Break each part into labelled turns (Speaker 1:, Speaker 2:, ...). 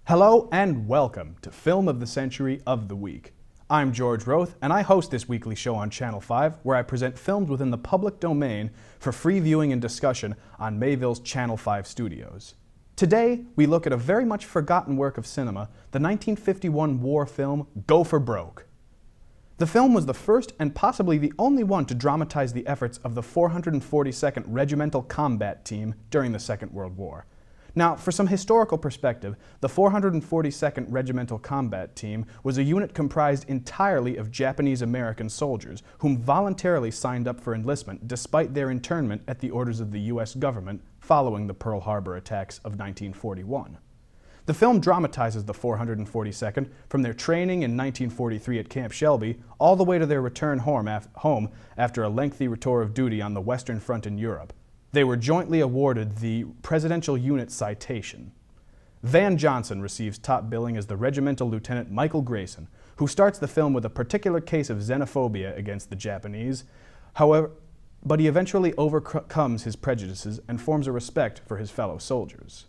Speaker 1: Hello and welcome to Film of the Century of the Week. I'm George Roth, and I host this weekly show on Channel 5, where I present films within the public domain for free viewing and discussion on Mayville's Channel 5 studios. Today, we look at a very much forgotten work of cinema, the 1951 war film Go for Broke. The film was the first and possibly the only one to dramatize the efforts of the 442nd Regimental Combat Team during the Second World War. Now, for some historical perspective, the 442nd Regimental Combat Team was a unit comprised entirely of Japanese-American soldiers whom voluntarily signed up for enlistment despite their internment at the orders of the U.S. government following the Pearl Harbor attacks of 1941. The film dramatizes the 442nd from their training in 1943 at Camp Shelby all the way to their return home after a lengthy tour of duty on the Western Front in Europe. They were jointly awarded the Presidential Unit Citation. Van Johnson receives top billing as the regimental lieutenant Michael Grayson, who starts the film with a particular case of xenophobia against the Japanese. However, but he eventually overcomes his prejudices and forms a respect for his fellow soldiers.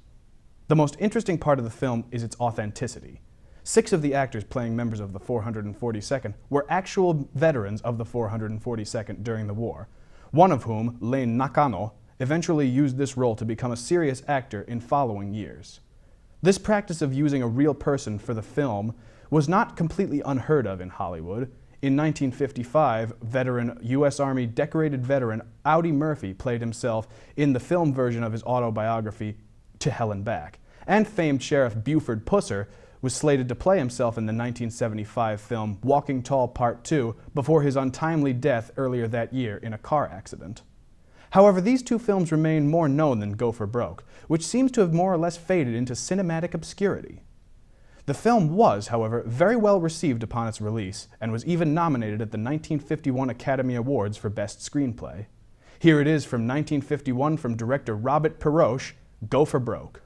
Speaker 1: The most interesting part of the film is its authenticity. 6 of the actors playing members of the 442nd were actual veterans of the 442nd during the war, one of whom, Lane Nakano, eventually used this role to become a serious actor in following years. This practice of using a real person for the film was not completely unheard of in Hollywood. In 1955, U.S. Army decorated veteran Audie Murphy played himself in the film version of his autobiography, To Hell and Back, and famed Sheriff Buford Pusser was slated to play himself in the 1975 film Walking Tall Part 2 before his untimely death earlier that year in a car accident. However, these two films remain more known than Go for Broke, which seems to have more or less faded into cinematic obscurity. The film was, however, very well received upon its release, and was even nominated at the 1951 Academy Awards for Best Screenplay. Here it is from 1951 from director Robert Pirosh, Go for Broke.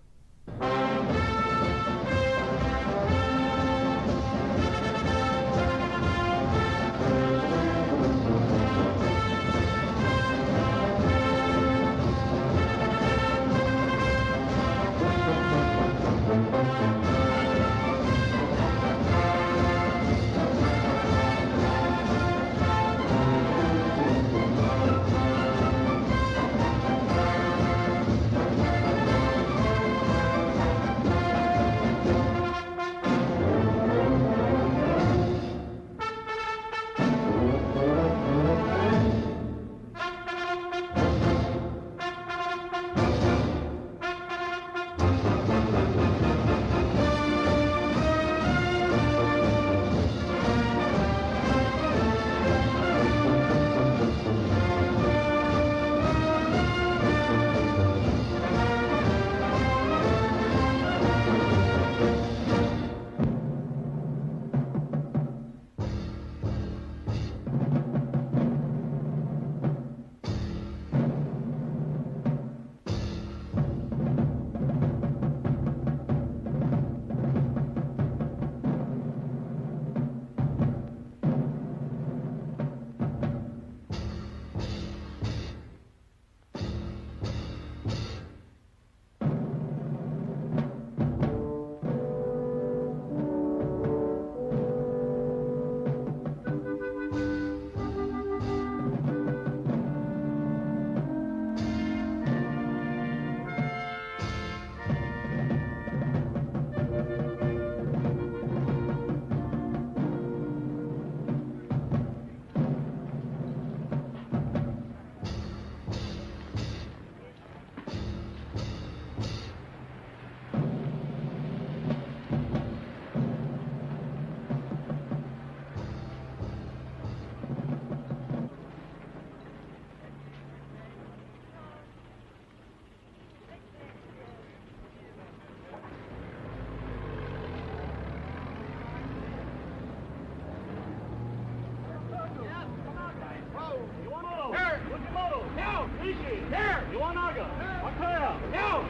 Speaker 2: Miki, Fukanaga, Akira, Nakano,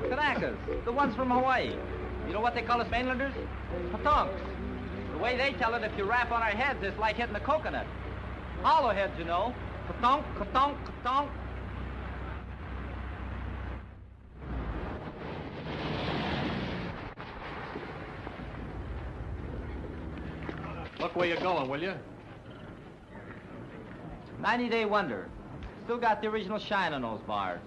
Speaker 3: Kanakas, the ones from Hawaii. You know what they call us mainlanders? Patonks. The way they tell it, if you rap on our heads, it's like hitting a coconut. Hollow heads, you know. Patonk, patonk, patonk.
Speaker 2: Look where you're going, will you?
Speaker 3: 90-day wonder. Still got the original shine on those bars.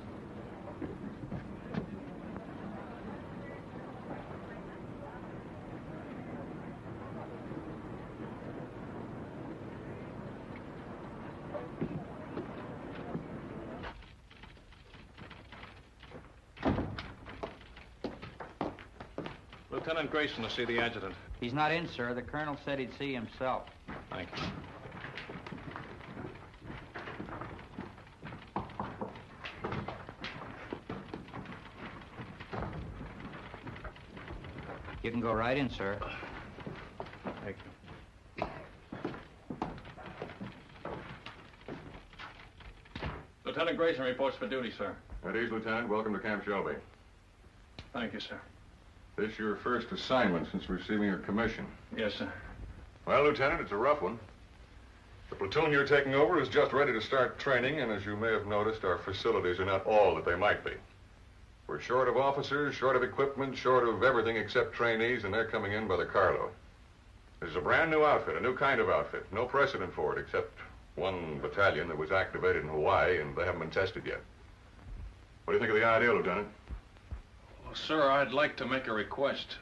Speaker 2: Lieutenant Grayson to see the adjutant.
Speaker 3: He's not in, sir. The colonel said he'd see himself.
Speaker 2: Thank you.
Speaker 3: You can go right in, sir.
Speaker 2: Thank you. Lieutenant Grayson reports for duty, sir.
Speaker 4: At ease, Lieutenant. Welcome to Camp Shelby.
Speaker 2: Thank you, sir.
Speaker 4: This your first assignment since receiving your commission.
Speaker 2: Yes, sir.
Speaker 4: Well, Lieutenant, it's a rough one. The platoon you're taking over is just ready to start training, and as you may have noticed, our facilities are not all that they might be. We're short of officers, short of equipment, short of everything except trainees, and they're coming in by the carload. This is a brand new outfit, a new kind of outfit. No precedent for it, except one battalion that was activated in Hawaii, and they haven't been tested yet. What do you think of the idea, Lieutenant?
Speaker 2: Well, sir, I'd like to make a request.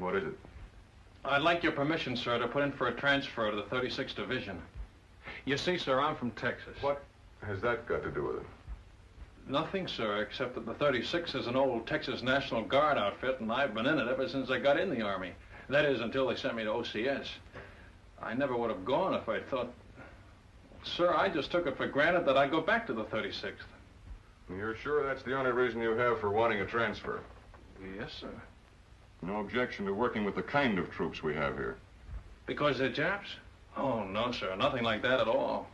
Speaker 4: What is it?
Speaker 2: I'd like your permission, sir, to put in for a transfer to the 36th Division. You see, sir, I'm from Texas.
Speaker 4: What has that got to do with it?
Speaker 2: Nothing, sir, except that the 36th is an old Texas National Guard outfit, and I've been in it ever since I got in the Army. That is, until they sent me to OCS. I never would have gone if I thought... Sir, I just took it for granted that I'd go back to the 36th.
Speaker 4: You're sure that's the only reason you have for wanting a transfer?
Speaker 2: Yes, sir.
Speaker 4: No objection to working with the kind of troops we have here?
Speaker 2: Because they're Japs? Oh, no, sir. Nothing like that at all.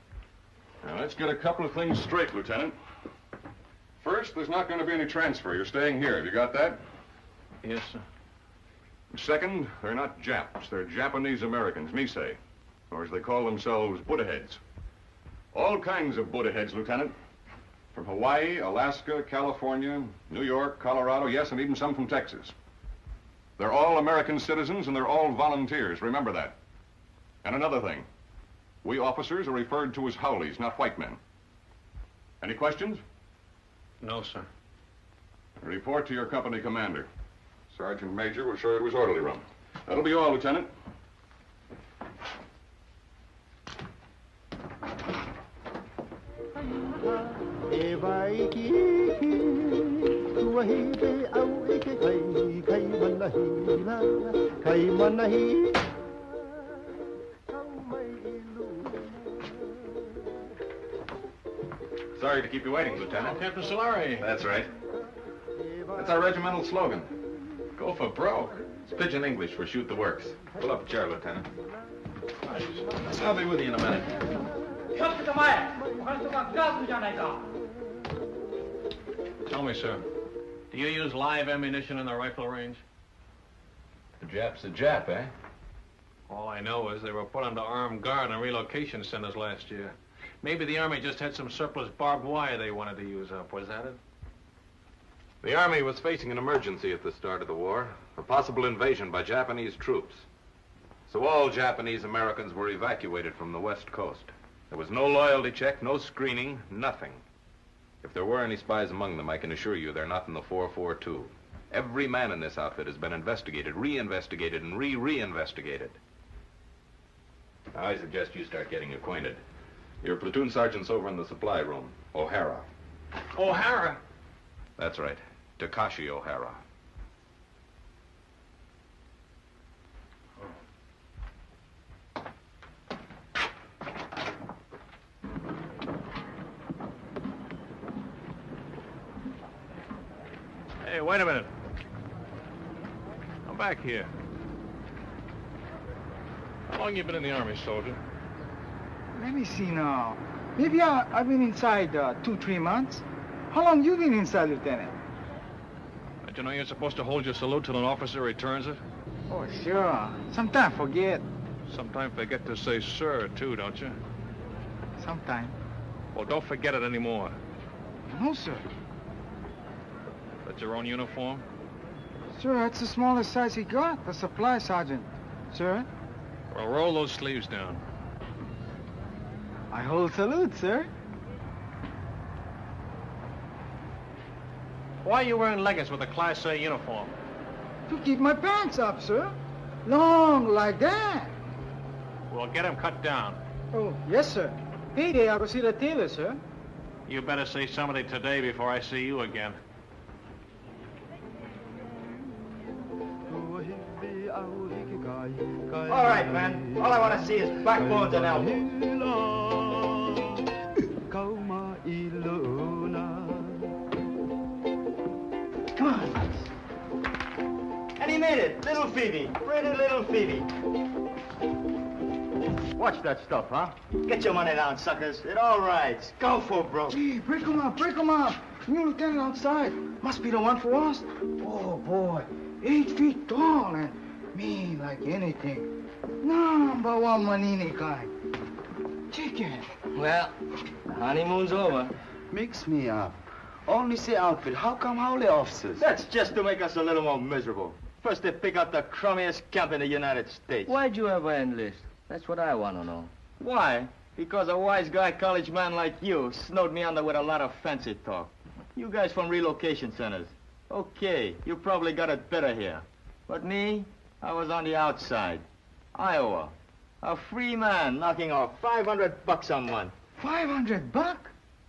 Speaker 4: Now, let's get a couple of things straight, Lieutenant. First, there's not going to be any transfer. You're staying here. Have you got that?
Speaker 2: Yes, sir.
Speaker 4: Second, they're not Japs. They're Japanese Americans, Nisei, or as they call themselves, Buddha heads. All kinds of Buddha heads, Lieutenant. From Hawaii, Alaska, California, New York, Colorado, yes, and even some from Texas. They're all American citizens, and they're all volunteers. Remember that. And another thing. We officers are referred to as Howleys, not white men. Any questions?
Speaker 2: No, sir.
Speaker 4: Report to your company commander. Sergeant Major will show you to his orderly room. That'll be all, Lieutenant.
Speaker 5: Sorry to keep you waiting, Lieutenant.
Speaker 2: Captain Solari.
Speaker 5: That's right. That's our regimental slogan.
Speaker 2: Go for broke.
Speaker 5: It's pidgin English for shoot the works. Pull up a chair, Lieutenant. I'll be with you in a minute.
Speaker 2: Tell me, sir, do you use live ammunition in the rifle range?
Speaker 5: The Jap's a Jap, eh?
Speaker 2: All I know is they were put under armed guard in relocation centers last year. Maybe the Army just had some surplus barbed wire they wanted to use up. Was that it?
Speaker 5: The Army was facing an emergency at the start of the war, a possible invasion by Japanese troops. So all Japanese Americans were evacuated from the West Coast. There was no loyalty check, no screening, nothing. If there were any spies among them, I can assure you they're not in the 442. Every man in this outfit has been investigated, re-investigated, and re-investigated. Now, I suggest you start getting acquainted. Your platoon sergeant's over in the supply room, O'Hara.
Speaker 2: O'Hara?
Speaker 5: That's right, Takashi O'Hara.
Speaker 2: Hey, wait a minute. Come back here. How long you been in the Army, soldier?
Speaker 6: Let me see now. Maybe I've been inside 2-3 months. How long you been inside, Lieutenant?
Speaker 2: Don't you know you're supposed to hold your salute till an officer returns it?
Speaker 6: Oh, sure. Sometimes forget.
Speaker 2: Sometimes forget to say sir, too, don't you?
Speaker 6: Sometimes.
Speaker 2: Well, don't forget it anymore.
Speaker 6: No, sir.
Speaker 2: That's your own uniform?
Speaker 6: Sir, that's the smallest size he got, the supply sergeant. Sir?
Speaker 2: Well, roll those sleeves down.
Speaker 6: I hold salute, sir.
Speaker 2: Why are you wearing leggings with a Class A uniform?
Speaker 6: To keep my pants up, sir. Long like that.
Speaker 2: Well, get them cut down.
Speaker 6: Oh, yes, sir. Payday, I'll go see the tailor, sir.
Speaker 2: You better see somebody today before I see you again.
Speaker 3: All right, man. All I want to see is backbones and elbows. Come on. And he made it. Little Phoebe. Pretty little Phoebe. Watch that stuff, huh? Get your money down, suckers. It all rides. Go for broke.
Speaker 6: Gee, break him up, break him up. New lieutenant outside. Must be the one for us. Oh, boy. 8 feet tall and mean like anything. Number one Manini kind. Chicken.
Speaker 3: Well, the honeymoon's over.
Speaker 7: Mix me up. Only say outfit. How come howly officers?
Speaker 3: That's just to make us a little more miserable. First they pick out the crummiest camp in the United States.
Speaker 8: Why'd you ever enlist? That's what I want to know.
Speaker 3: Why? Because a wise guy college man like you snowed me under with a lot of fancy talk. You guys from relocation centers. Okay, you probably got it better here. But me, I was on the outside. Iowa. A free man knocking off $500 a month.
Speaker 6: $500?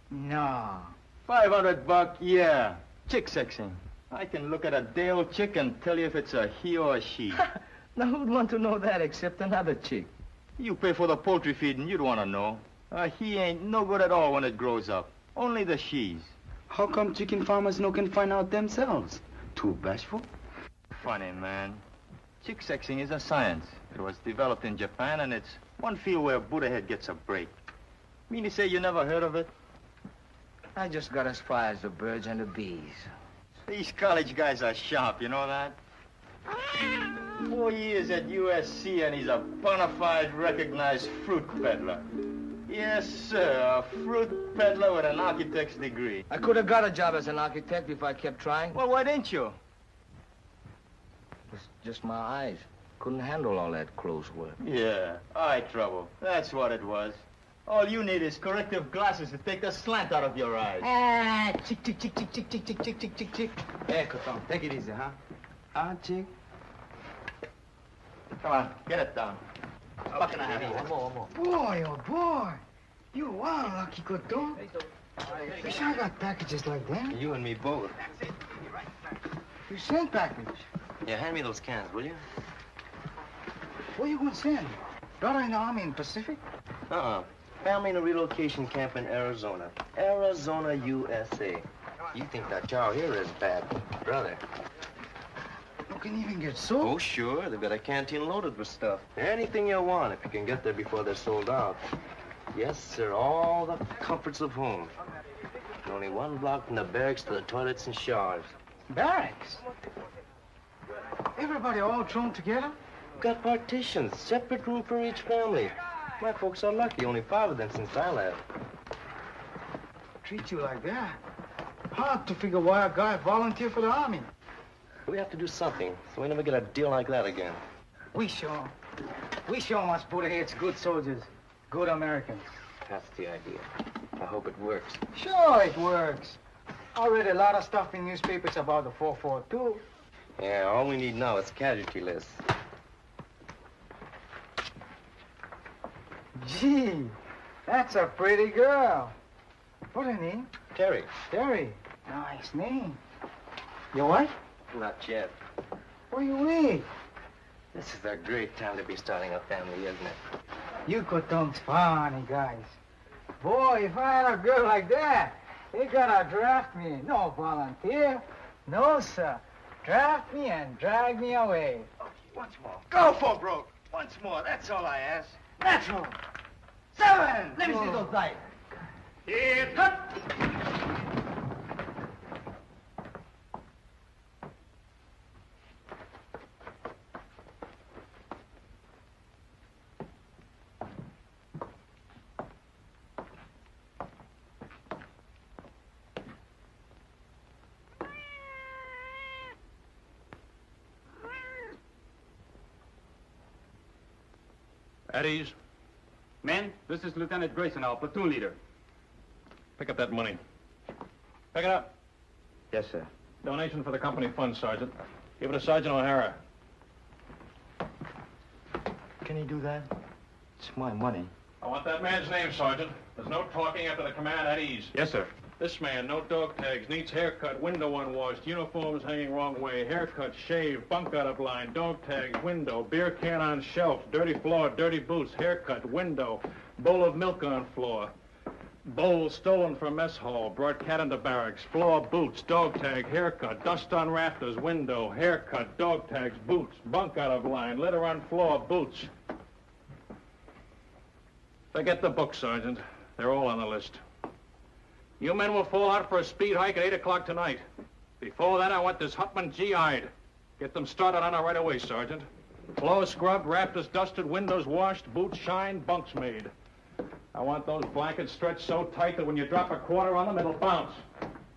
Speaker 6: No.
Speaker 3: $500, yeah. Chick sexing. I can look at a day-old chick and tell you if it's a he or a she.
Speaker 8: Now, who'd want to know that except another chick?
Speaker 3: You pay for the poultry feed and you'd want to know. A he ain't no good at all when it grows up. Only the she's.
Speaker 7: How come chicken farmers no can find out themselves? Too bashful?
Speaker 3: Funny, man. Chick sexing is a science. It was developed in Japan, and it's one field where Buddha head gets a break. Mean to say you never heard of it?
Speaker 8: I just got as far as the birds and the bees.
Speaker 3: These college guys are sharp, you know that? 4 years at USC, and he's a bona fide recognized fruit peddler. Yes, sir, a fruit peddler with an architect's degree.
Speaker 8: I could have got a job as an architect if I kept trying.
Speaker 3: Well, why didn't you?
Speaker 8: It's just my eyes. Couldn't handle all that close work.
Speaker 3: Yeah, eye trouble. That's what it was. All you need is corrective glasses to take the slant out of your eyes.
Speaker 6: Ah, chick, chick, chick, chick, chick, chick, chick, chick, chick, chick, chick.
Speaker 7: Hey, Coton, take it easy, huh? Ah, chick.
Speaker 3: Come on, get it down. Buck and a half.
Speaker 8: One more.
Speaker 6: Boy, oh, boy. You are lucky, Coton. Wish I got packages like that.
Speaker 9: You and me both.
Speaker 6: You send package.
Speaker 9: Yeah, hand me those cans, will you?
Speaker 6: Where you gonna send? Daughter in the Army in Pacific?
Speaker 9: Family in a relocation camp in Arizona. Arizona, USA. You think that chow here is bad, brother.
Speaker 6: You can even get soap.
Speaker 9: Oh, sure. They've got a canteen loaded with stuff. Anything you want if you can get there before they're sold out. Yes, sir. All the comforts of home. Only one block from the barracks to the toilets and showers.
Speaker 6: Barracks? Everybody all thrown together?
Speaker 9: Got partitions, separate room for each family. My folks are lucky. Only 5 of them since I left.
Speaker 6: Treat you like that? Hard to figure why a guy volunteered for the Army.
Speaker 9: We have to do something so we never get a deal like that again.
Speaker 6: We show must put heads good soldiers, good Americans.
Speaker 9: That's the idea. I hope it works.
Speaker 6: Sure, it works. I read a lot of stuff in newspapers about the 442.
Speaker 9: Yeah, all we need now is casualty lists.
Speaker 6: Gee, that's a pretty girl. What's her name?
Speaker 9: Terry.
Speaker 6: Terry. Nice name. Your wife?
Speaker 9: Not yet.
Speaker 6: Where you wait?
Speaker 9: This is a great time to be starting a family, isn't it?
Speaker 6: You Coton's funny guys. Boy, if I had a girl like that, they gotta draft me. No volunteer. No, sir. Draft me and drag me away.
Speaker 3: Once more. Go for broke. Once more. That's all I ask.
Speaker 6: Natural.
Speaker 3: 7.
Speaker 8: Let me see those dice.
Speaker 3: Here, cut.
Speaker 2: At ease.
Speaker 10: Men, this is Lieutenant Grayson, our platoon leader.
Speaker 2: Pick up that money. Pick it up.
Speaker 8: Yes, sir.
Speaker 2: Donation for the company fund, Sergeant. Give it to Sergeant O'Hara.
Speaker 8: Can he do that? It's my money.
Speaker 2: I want that man's name, Sergeant. There's no talking after the command at ease.
Speaker 10: Yes, sir.
Speaker 2: This man, no dog tags, needs haircut, window unwashed, uniforms hanging wrong way, haircut, shave, bunk out of line, dog tags, window, beer can on shelf, dirty floor, dirty boots, haircut, window, bowl of milk on floor, bowl stolen from mess hall, brought cat into barracks, floor, boots, dog tag, haircut, dust on rafters, window, haircut, dog tags, boots, bunk out of line, litter on floor, boots. Forget the book, Sergeant. They're all on the list. You men will fall out for a speed hike at 8 o'clock tonight. Before that, I want this Hutman GI'd. Get them started on it right away, Sergeant. Floor scrubbed, rafters dusted, windows washed, boots shined, bunks made. I want those blankets stretched so tight that when you drop a quarter on them, it'll bounce.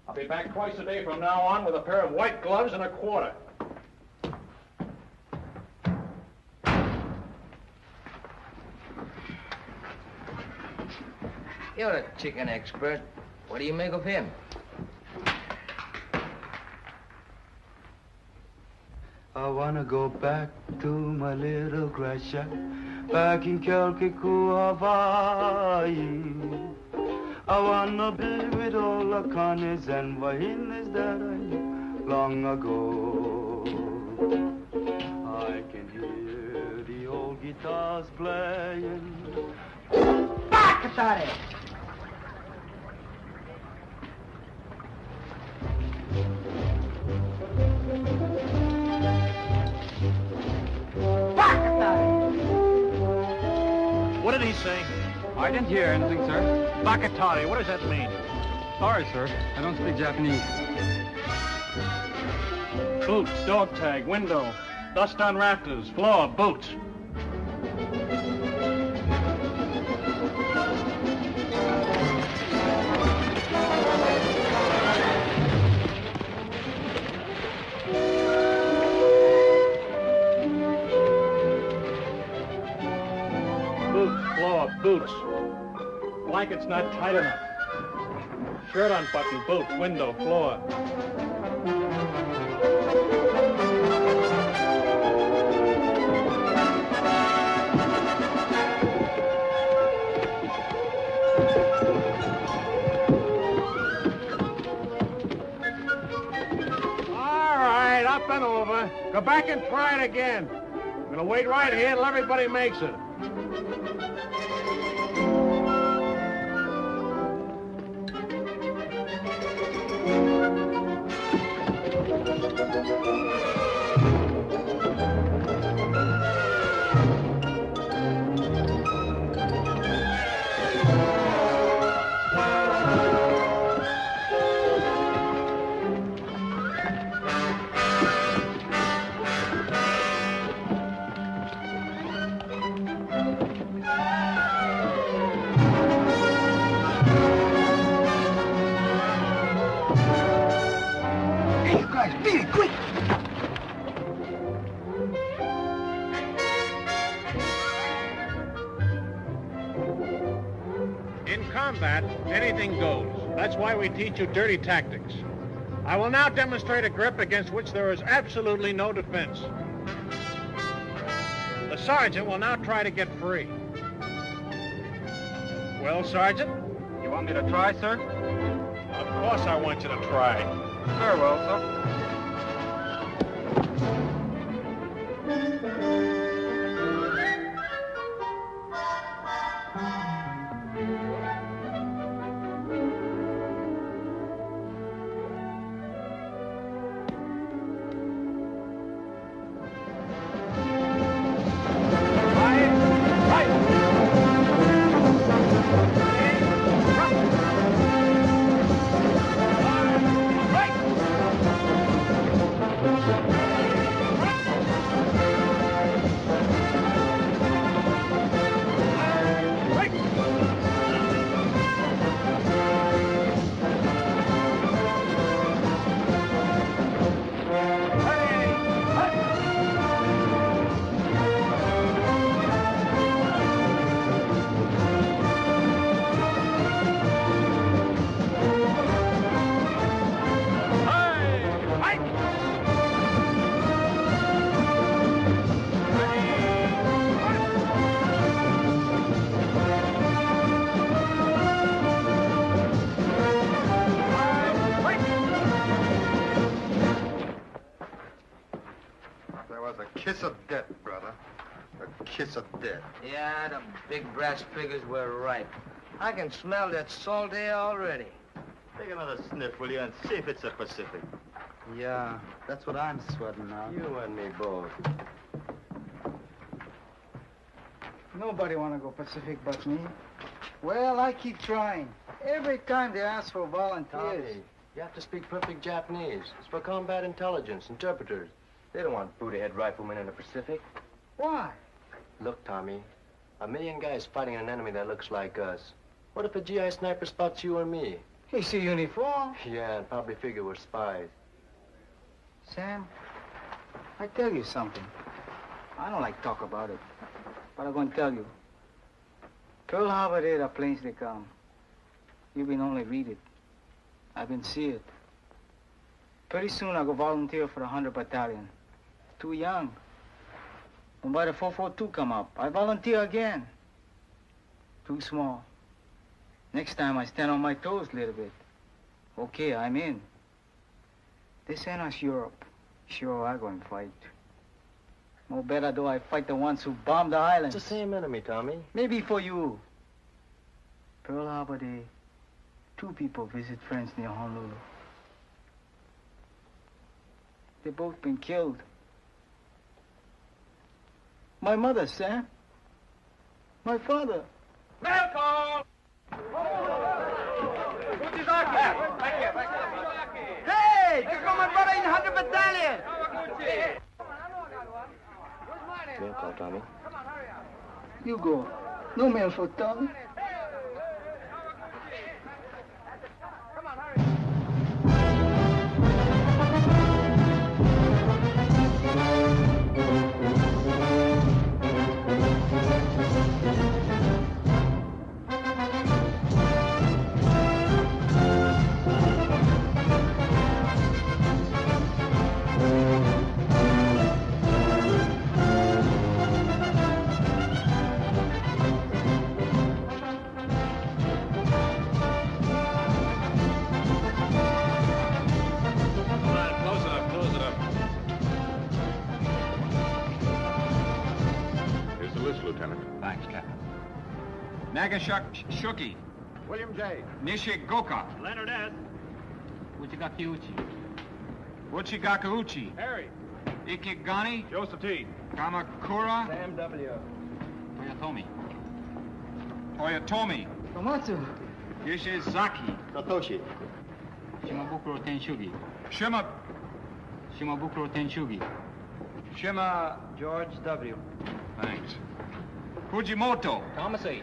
Speaker 2: I'll be back twice a day from now on with a pair of white gloves and a quarter.
Speaker 8: You're a chicken expert. What do you make of him?
Speaker 7: I wanna go back to my little grass shack back in Calcutta, Hawaii. I wanna be with all the Connies and Vahinas that I knew long ago. I can hear the old guitars playing.
Speaker 6: Back at it!
Speaker 2: What did he say?
Speaker 10: I didn't hear anything, sir.
Speaker 2: Bakatari, what does that mean?
Speaker 10: Sorry, sir. I don't speak Japanese.
Speaker 2: Boots, dog tag, window, dust on rafters, floor, boots. Boots. Blanket's not tight enough. Shirt unbuttoned, boots, window, floor. All right, up and over. Go back and try it again. I'm gonna wait right here until everybody makes it. Anything goes. That's why we teach you dirty tactics. I will now demonstrate a grip against which there is absolutely no defense. The sergeant will now try to get free. Well, Sergeant?
Speaker 10: You want me to try, sir?
Speaker 2: Of course I want you to try.
Speaker 10: Very well, sir.
Speaker 6: kiss of death, brother. A kiss of death.
Speaker 8: Yeah, the big brass figures were right. I can smell that salt air already.
Speaker 3: Take another sniff, will you, and see if it's the Pacific.
Speaker 7: Yeah, that's what I'm sweating now.
Speaker 9: You and me both.
Speaker 6: Nobody want to go Pacific but me. Well, I keep trying. Every time they ask for volunteers.
Speaker 9: Tommy, you have to speak perfect Japanese. It's for combat intelligence, interpreters. They don't want booty-head riflemen in the Pacific.
Speaker 6: Why?
Speaker 9: Look, Tommy, 1,000,000 guys fighting an enemy that looks like us. What if a GI sniper spots you or me?
Speaker 6: He see uniform.
Speaker 9: Yeah, and probably figure we're spies.
Speaker 6: Sam, I tell you something. I don't like talk about it, but I'm going to tell you. Pearl Harbor there, the planes they come. You been only read it. I've been see it. Pretty soon I go volunteer for the 100 Battalion. Too young. When by the 442 come up, I volunteer again. Too small. Next time I stand on my toes a little bit. Okay, I'm in. This ain't us Europe. Sure, I go and fight. More better do I fight the ones who bombed the islands.
Speaker 9: It's the same enemy, Tommy.
Speaker 6: Maybe for you. Pearl Harbor Day, 2 people visit friends near Honolulu. They both been killed. My mother, Sam. My father.
Speaker 10: Welcome!
Speaker 6: Hey! Here come my brother in the 100 Battalion!
Speaker 9: Mail call, Tommy.
Speaker 6: You go. No mail for Tommy.
Speaker 10: Shuki.
Speaker 2: William J.
Speaker 10: Nishigoka.
Speaker 2: Leonard S.
Speaker 10: Uchigakiuchi. Uchigakauchi.
Speaker 2: Harry.
Speaker 10: Ikigani.
Speaker 2: Joseph T.
Speaker 10: Kamakura.
Speaker 3: Sam W.
Speaker 10: Toyotomi. Toyotomi.
Speaker 6: Tomatsu.
Speaker 10: Yoshizaki.
Speaker 3: Satoshi.
Speaker 10: Shimabukuro Tenshugi. Shimabukuro Tenshugi.
Speaker 3: Shima George W.
Speaker 10: Thanks. Fujimoto.
Speaker 3: Thomas H.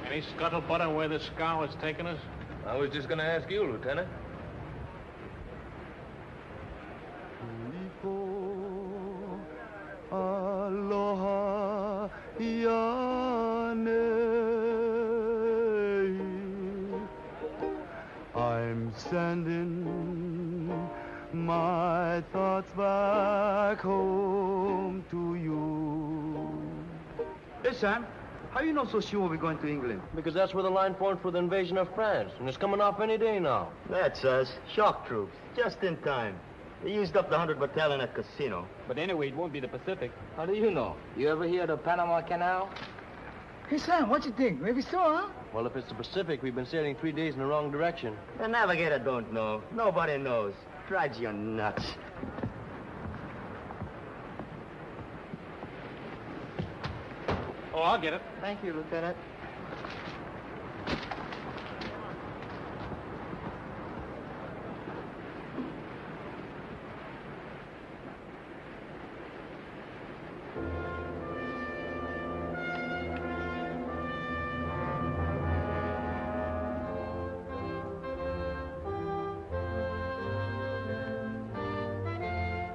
Speaker 2: Any scuttlebutt on where this scow is taking us?
Speaker 9: I was just gonna ask you, Lieutenant.
Speaker 7: Aloha Yane. I'm sending my thoughts back home to you.
Speaker 3: Hey, Sam. How you know so sure we're going to England?
Speaker 9: Because that's where the line formed for the invasion of France, and it's coming off any day now.
Speaker 3: That's us. Shock troops. Just in time. They used up the 100 Battalion at Casino.
Speaker 10: But anyway, it won't be the Pacific.
Speaker 8: How do you know? You ever hear of the Panama Canal?
Speaker 6: Hey, Sam, what you think? Maybe so, huh?
Speaker 9: Well, if it's the Pacific, we've been sailing 3 days in the wrong direction.
Speaker 3: The navigator don't know. Nobody knows. Drives you nuts.
Speaker 2: Oh, I'll get it.
Speaker 3: Thank you, Lieutenant.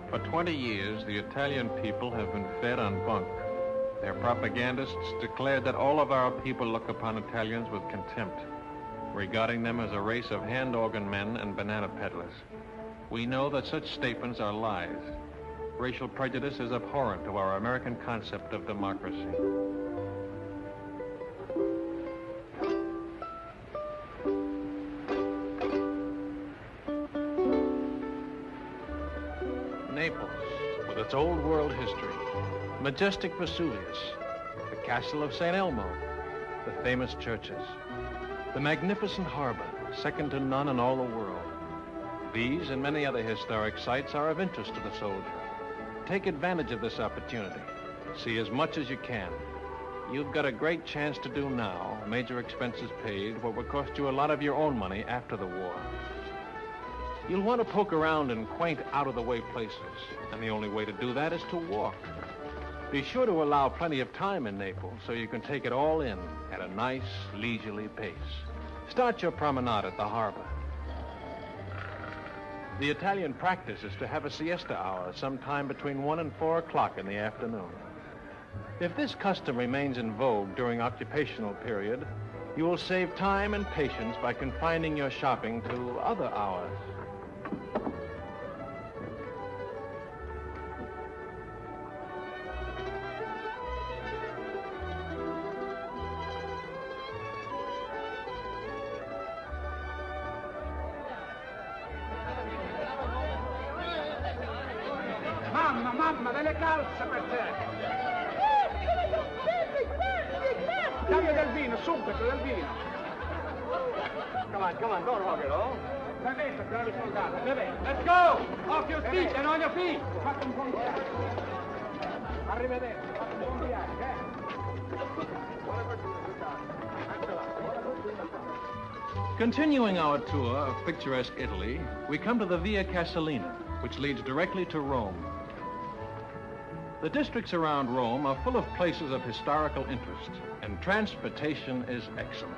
Speaker 2: For 20 years, the Italian people have been fed on bunk. Their propagandists declared that all of our people look upon Italians with contempt, regarding them as a race of hand organ men and banana peddlers. We know that such statements are lies. Racial prejudice is abhorrent to our American concept of democracy. Naples, with its old world history, majestic Vesuvius, the castle of St. Elmo, the famous churches, the magnificent harbor, second to none in all the world. These and many other historic sites are of interest to the soldier. Take advantage of this opportunity. See as much as you can. You've got a great chance to do now, major expenses paid, what will cost you a lot of your own money after the war. You'll want to poke around in quaint, out-of-the-way places, and the only way to do that is to walk. Be sure to allow plenty of time in Naples so you can take it all in at a nice, leisurely pace. Start your promenade at the harbor. The Italian practice is to have a siesta hour sometime between 1 and 4 o'clock in the afternoon. If this custom remains in vogue during occupational period, you will save time and patience by confining your shopping to other hours.
Speaker 11: Mamma, delle calze per te! Cambio del vino, subito, del vino! Come on, don't hog it all. Bevete, bravi soldati, bevete. Let's go! Off your feet and on your feet! Fate un buon viaggio. Arrivederci, fate un buon viaggio,
Speaker 2: Continuing our tour of picturesque Italy, we come to the Via Casalina, which leads directly to Rome. The districts around Rome are full of places of historical interest, and transportation is excellent.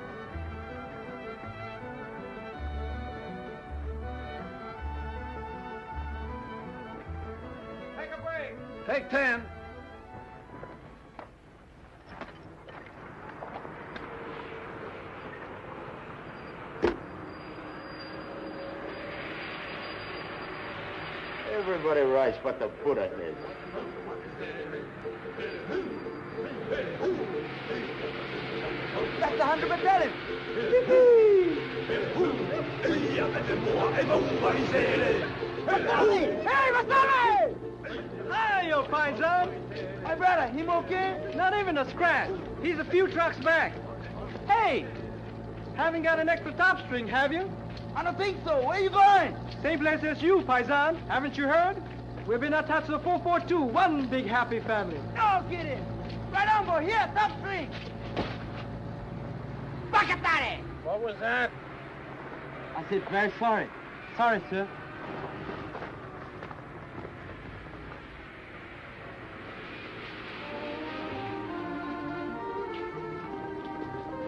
Speaker 11: Take a break!
Speaker 2: Take 10.
Speaker 3: Everybody writes what the Buddha is.
Speaker 11: That's the 100 battalion! Hey, Vasari!
Speaker 12: Hi, you paisan!
Speaker 11: Hey, brother, him okay?
Speaker 12: Not even a scratch. He's a few trucks back. Hey! Haven't got an extra top string, have you?
Speaker 11: I don't think so. Where you going?
Speaker 12: Same place as you, paisan. Haven't you heard? We've been attached to the 442, one big happy family.
Speaker 11: Oh, get in. Right on, boy. Here, top string. Bacatare!
Speaker 12: What was that?
Speaker 11: I said, very sorry.
Speaker 12: Sorry, sir.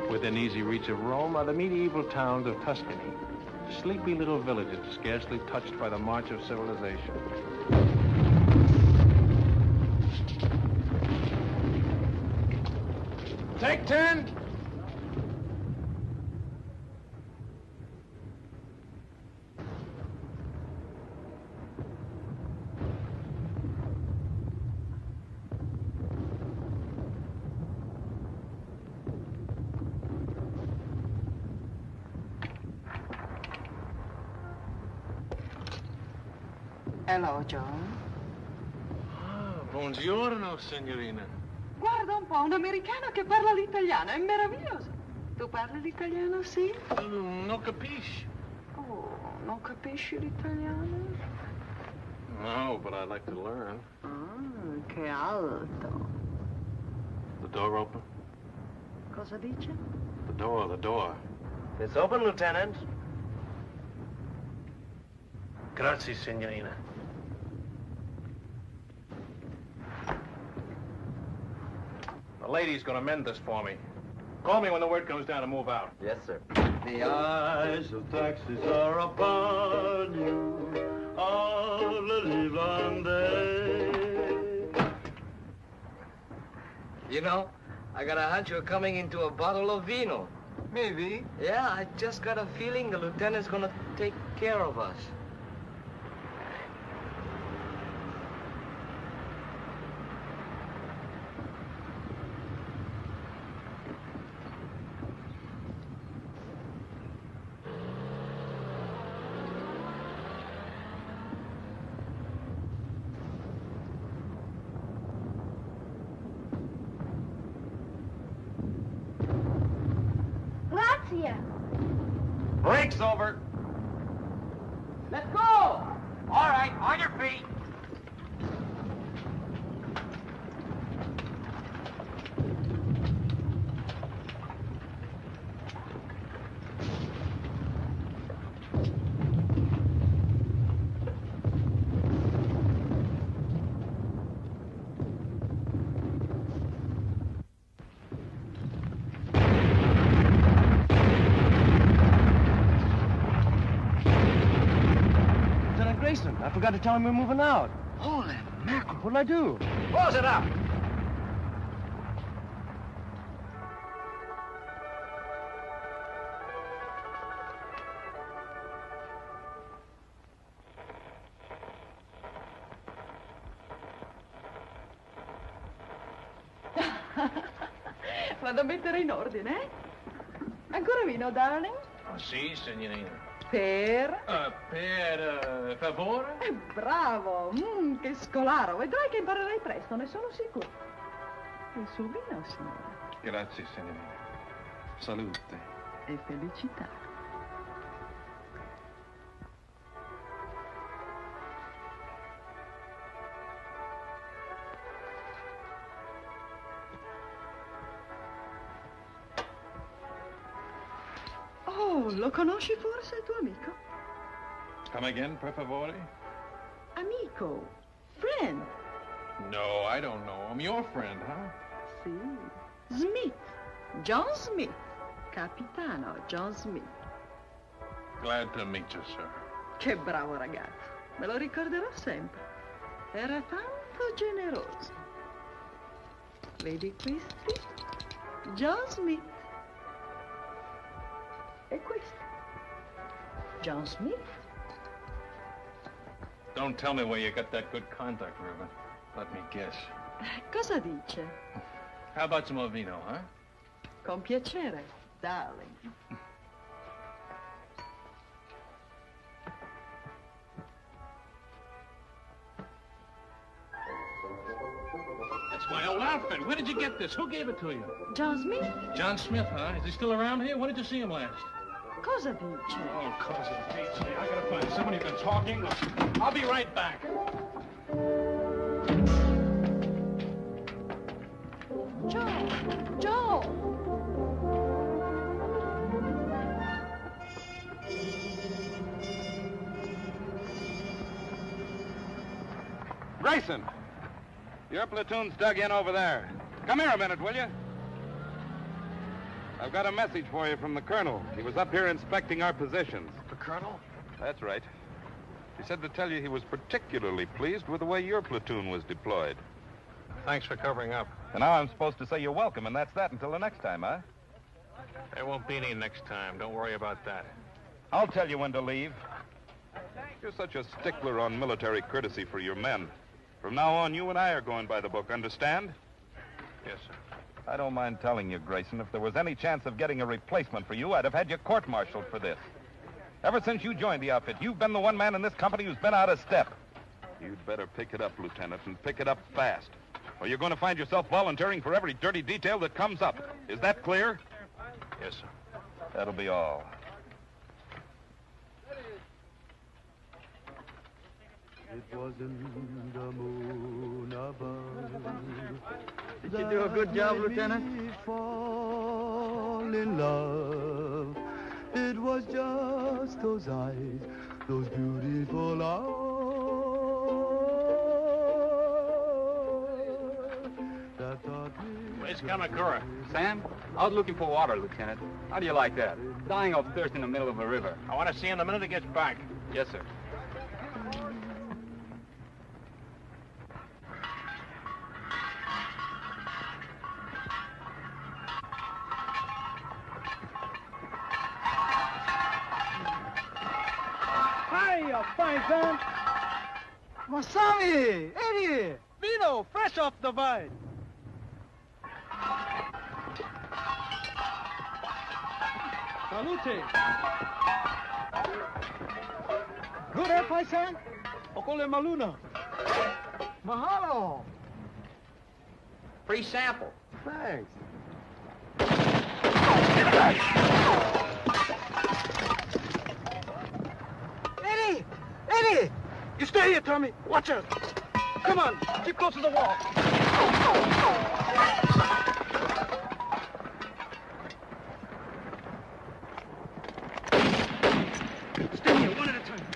Speaker 2: Within easy reach of Rome are the medieval towns of Tuscany, sleepy little villages scarcely touched by the march of civilization.
Speaker 11: Take 10.
Speaker 13: Hello, John.
Speaker 2: Ah, buongiorno, signorina.
Speaker 13: Guarda un po', un americano che parla l'italiano, è meraviglioso. Tu parli l'italiano, sì?
Speaker 2: Non capisci.
Speaker 13: Oh, non capisci l'italiano?
Speaker 2: No, but I'd like to learn.
Speaker 13: Che alto.
Speaker 2: The door open?
Speaker 13: Cosa dice?
Speaker 2: The door.
Speaker 9: It's open, Lieutenant.
Speaker 2: Grazie, signorina. The lady's gonna mend this for me. Call me when the word comes down to move out.
Speaker 9: Yes, sir.
Speaker 7: The eyes of taxis are upon you all the livelong day.
Speaker 8: You know, I got a hunch you're coming into a bottle of vino.
Speaker 6: Maybe.
Speaker 8: Yeah, I just got a feeling the lieutenant's gonna take care of us.
Speaker 13: via.
Speaker 5: Brakes over.
Speaker 11: Let's go! All right, on your feet.
Speaker 9: I forgot to tell him we're moving out.
Speaker 6: Holy mackerel.
Speaker 9: What'll I do?
Speaker 11: Close it up.
Speaker 13: Vado a mettere in ordine, eh? Ancora vino, darling?
Speaker 2: Oh, sì, signorina.
Speaker 13: Per?
Speaker 2: Per favore?
Speaker 13: Bravo! Che scolaro! Vedrai che imparerai presto, ne sono sicuro. Il suo vino, signore.
Speaker 2: Grazie, signorina. Salute.
Speaker 13: E felicità. Oh, lo conosci forse il tuo amico?
Speaker 2: Come again, per favore?
Speaker 13: Amico. Friend.
Speaker 2: No, I don't know him. Your friend, huh?
Speaker 13: Sì. Smith. John Smith. Capitano John Smith.
Speaker 2: Glad to meet you, sir.
Speaker 13: Che bravo ragazzo. Me lo ricorderò sempre. Era tanto generoso. Vedi questi? John Smith. E questo? John Smith.
Speaker 2: Don't tell me where you got that good contact ribbon. Let me guess.
Speaker 13: Cosa dice?
Speaker 2: How about some more vino, huh?
Speaker 13: Con piacere, darling.
Speaker 2: That's my old outfit. Where did you get this? Who gave it to you?
Speaker 13: John Smith?
Speaker 2: John Smith, huh? Is he still around here? When did you see him last?
Speaker 13: Cosa dice?
Speaker 2: Oh, cosa dice. I gotta find somebody who's been talking. I'll be right back.
Speaker 13: Joe!
Speaker 5: Grayson, your platoon's dug in over there. Come here a minute, will you? I've got a message for you from the colonel. He was up here inspecting our positions.
Speaker 2: The colonel?
Speaker 5: That's right. He said to tell you he was particularly pleased with the way your platoon was deployed.
Speaker 2: Thanks for covering up.
Speaker 5: And now I'm supposed to say you're welcome, and that's that until the next time, huh?
Speaker 2: There won't be any next time. Don't worry about that.
Speaker 5: I'll tell you when to leave. You're such a stickler on military courtesy for your men. From now on, you and I are going by the book, understand?
Speaker 2: Yes, sir.
Speaker 5: I don't mind telling you, Grayson, if there was any chance of getting a replacement for you, I'd have had you court-martialed for this. Ever since you joined the outfit, you've been the one man in this company who's been out of step. You'd better pick it up, Lieutenant, and pick it up fast. Or you're going to find yourself volunteering for every dirty detail that comes up. Is that clear?
Speaker 2: Yes, sir.
Speaker 5: That'll be all.
Speaker 7: It wasn't the moon above.
Speaker 6: Did you do a good job, Lieutenant?
Speaker 7: Fall in love. It was just those eyes, those beautiful eyes. That taught me.
Speaker 2: Where's Kamakura?
Speaker 10: Sam, out looking for water, Lieutenant. How do you like that? Dying of thirst in the middle of a river.
Speaker 2: I want to see him the minute he gets back.
Speaker 10: Yes, sir.
Speaker 12: Hiya, fine son.
Speaker 6: Masami! Eddie!
Speaker 12: Vino, fresh off the vine. Salute. Good, eh, paisan? Okole maluna.
Speaker 6: Mahalo!
Speaker 8: Free sample.
Speaker 6: Thanks.
Speaker 12: Eddie! You stay here, Tommy. Watch us. Come on, keep close to the wall. Stay here, one at a time.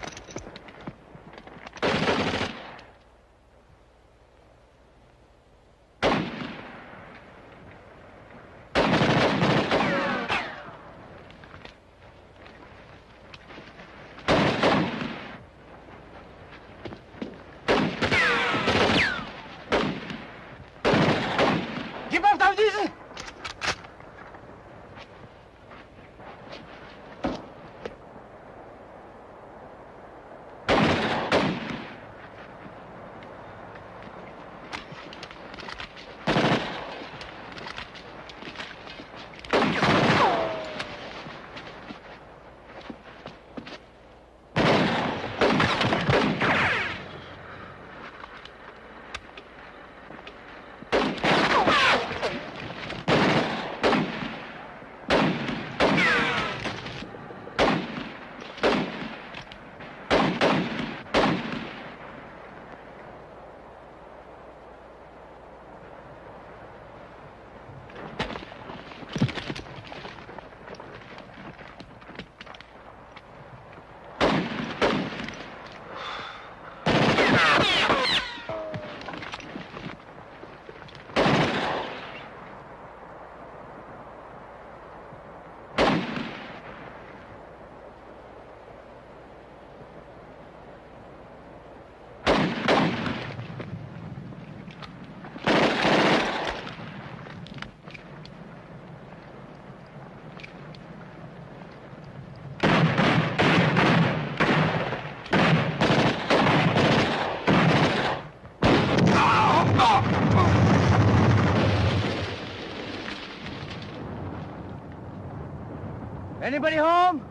Speaker 8: Anybody home?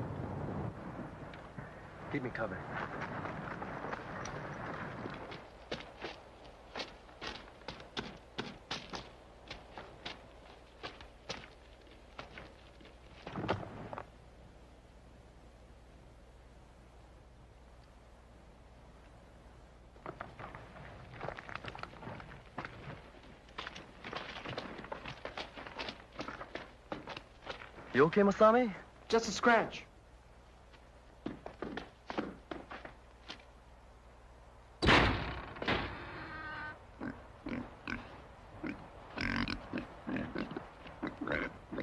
Speaker 9: Keep me covered. You okay, Masami?
Speaker 6: Just a scratch.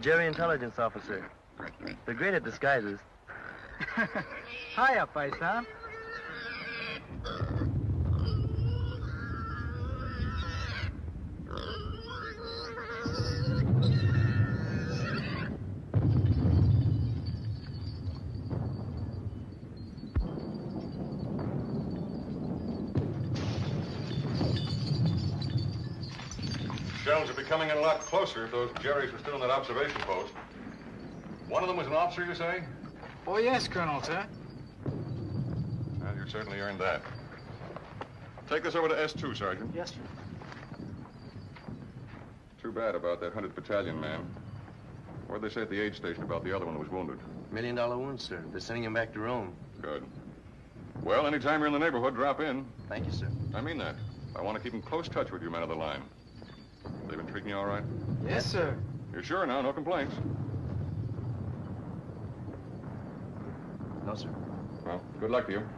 Speaker 9: Jerry, intelligence officer. They're great at disguises.
Speaker 12: Hiya, paisan.
Speaker 4: Shells are becoming in a lot closer if those Jerrys were still in that observation post. One of them was an officer, you say?
Speaker 6: Oh, yes, Colonel, sir.
Speaker 4: Well, you certainly earned that. Take this over to S2, Sergeant.
Speaker 6: Yes, sir.
Speaker 4: Too bad about that 100th Battalion man. What'd they say at the aid station about the other one who was wounded?
Speaker 9: $1 million wound, sir. They're sending him back to Rome.
Speaker 4: Good. Well, anytime you're in the neighborhood, drop in.
Speaker 9: Thank you, sir.
Speaker 4: I mean that. I want to keep in close touch with you men of the line. They've been treating you all right?
Speaker 6: Yes, sir.
Speaker 4: You're sure now? No complaints?
Speaker 9: No, sir.
Speaker 4: Well, good luck to you.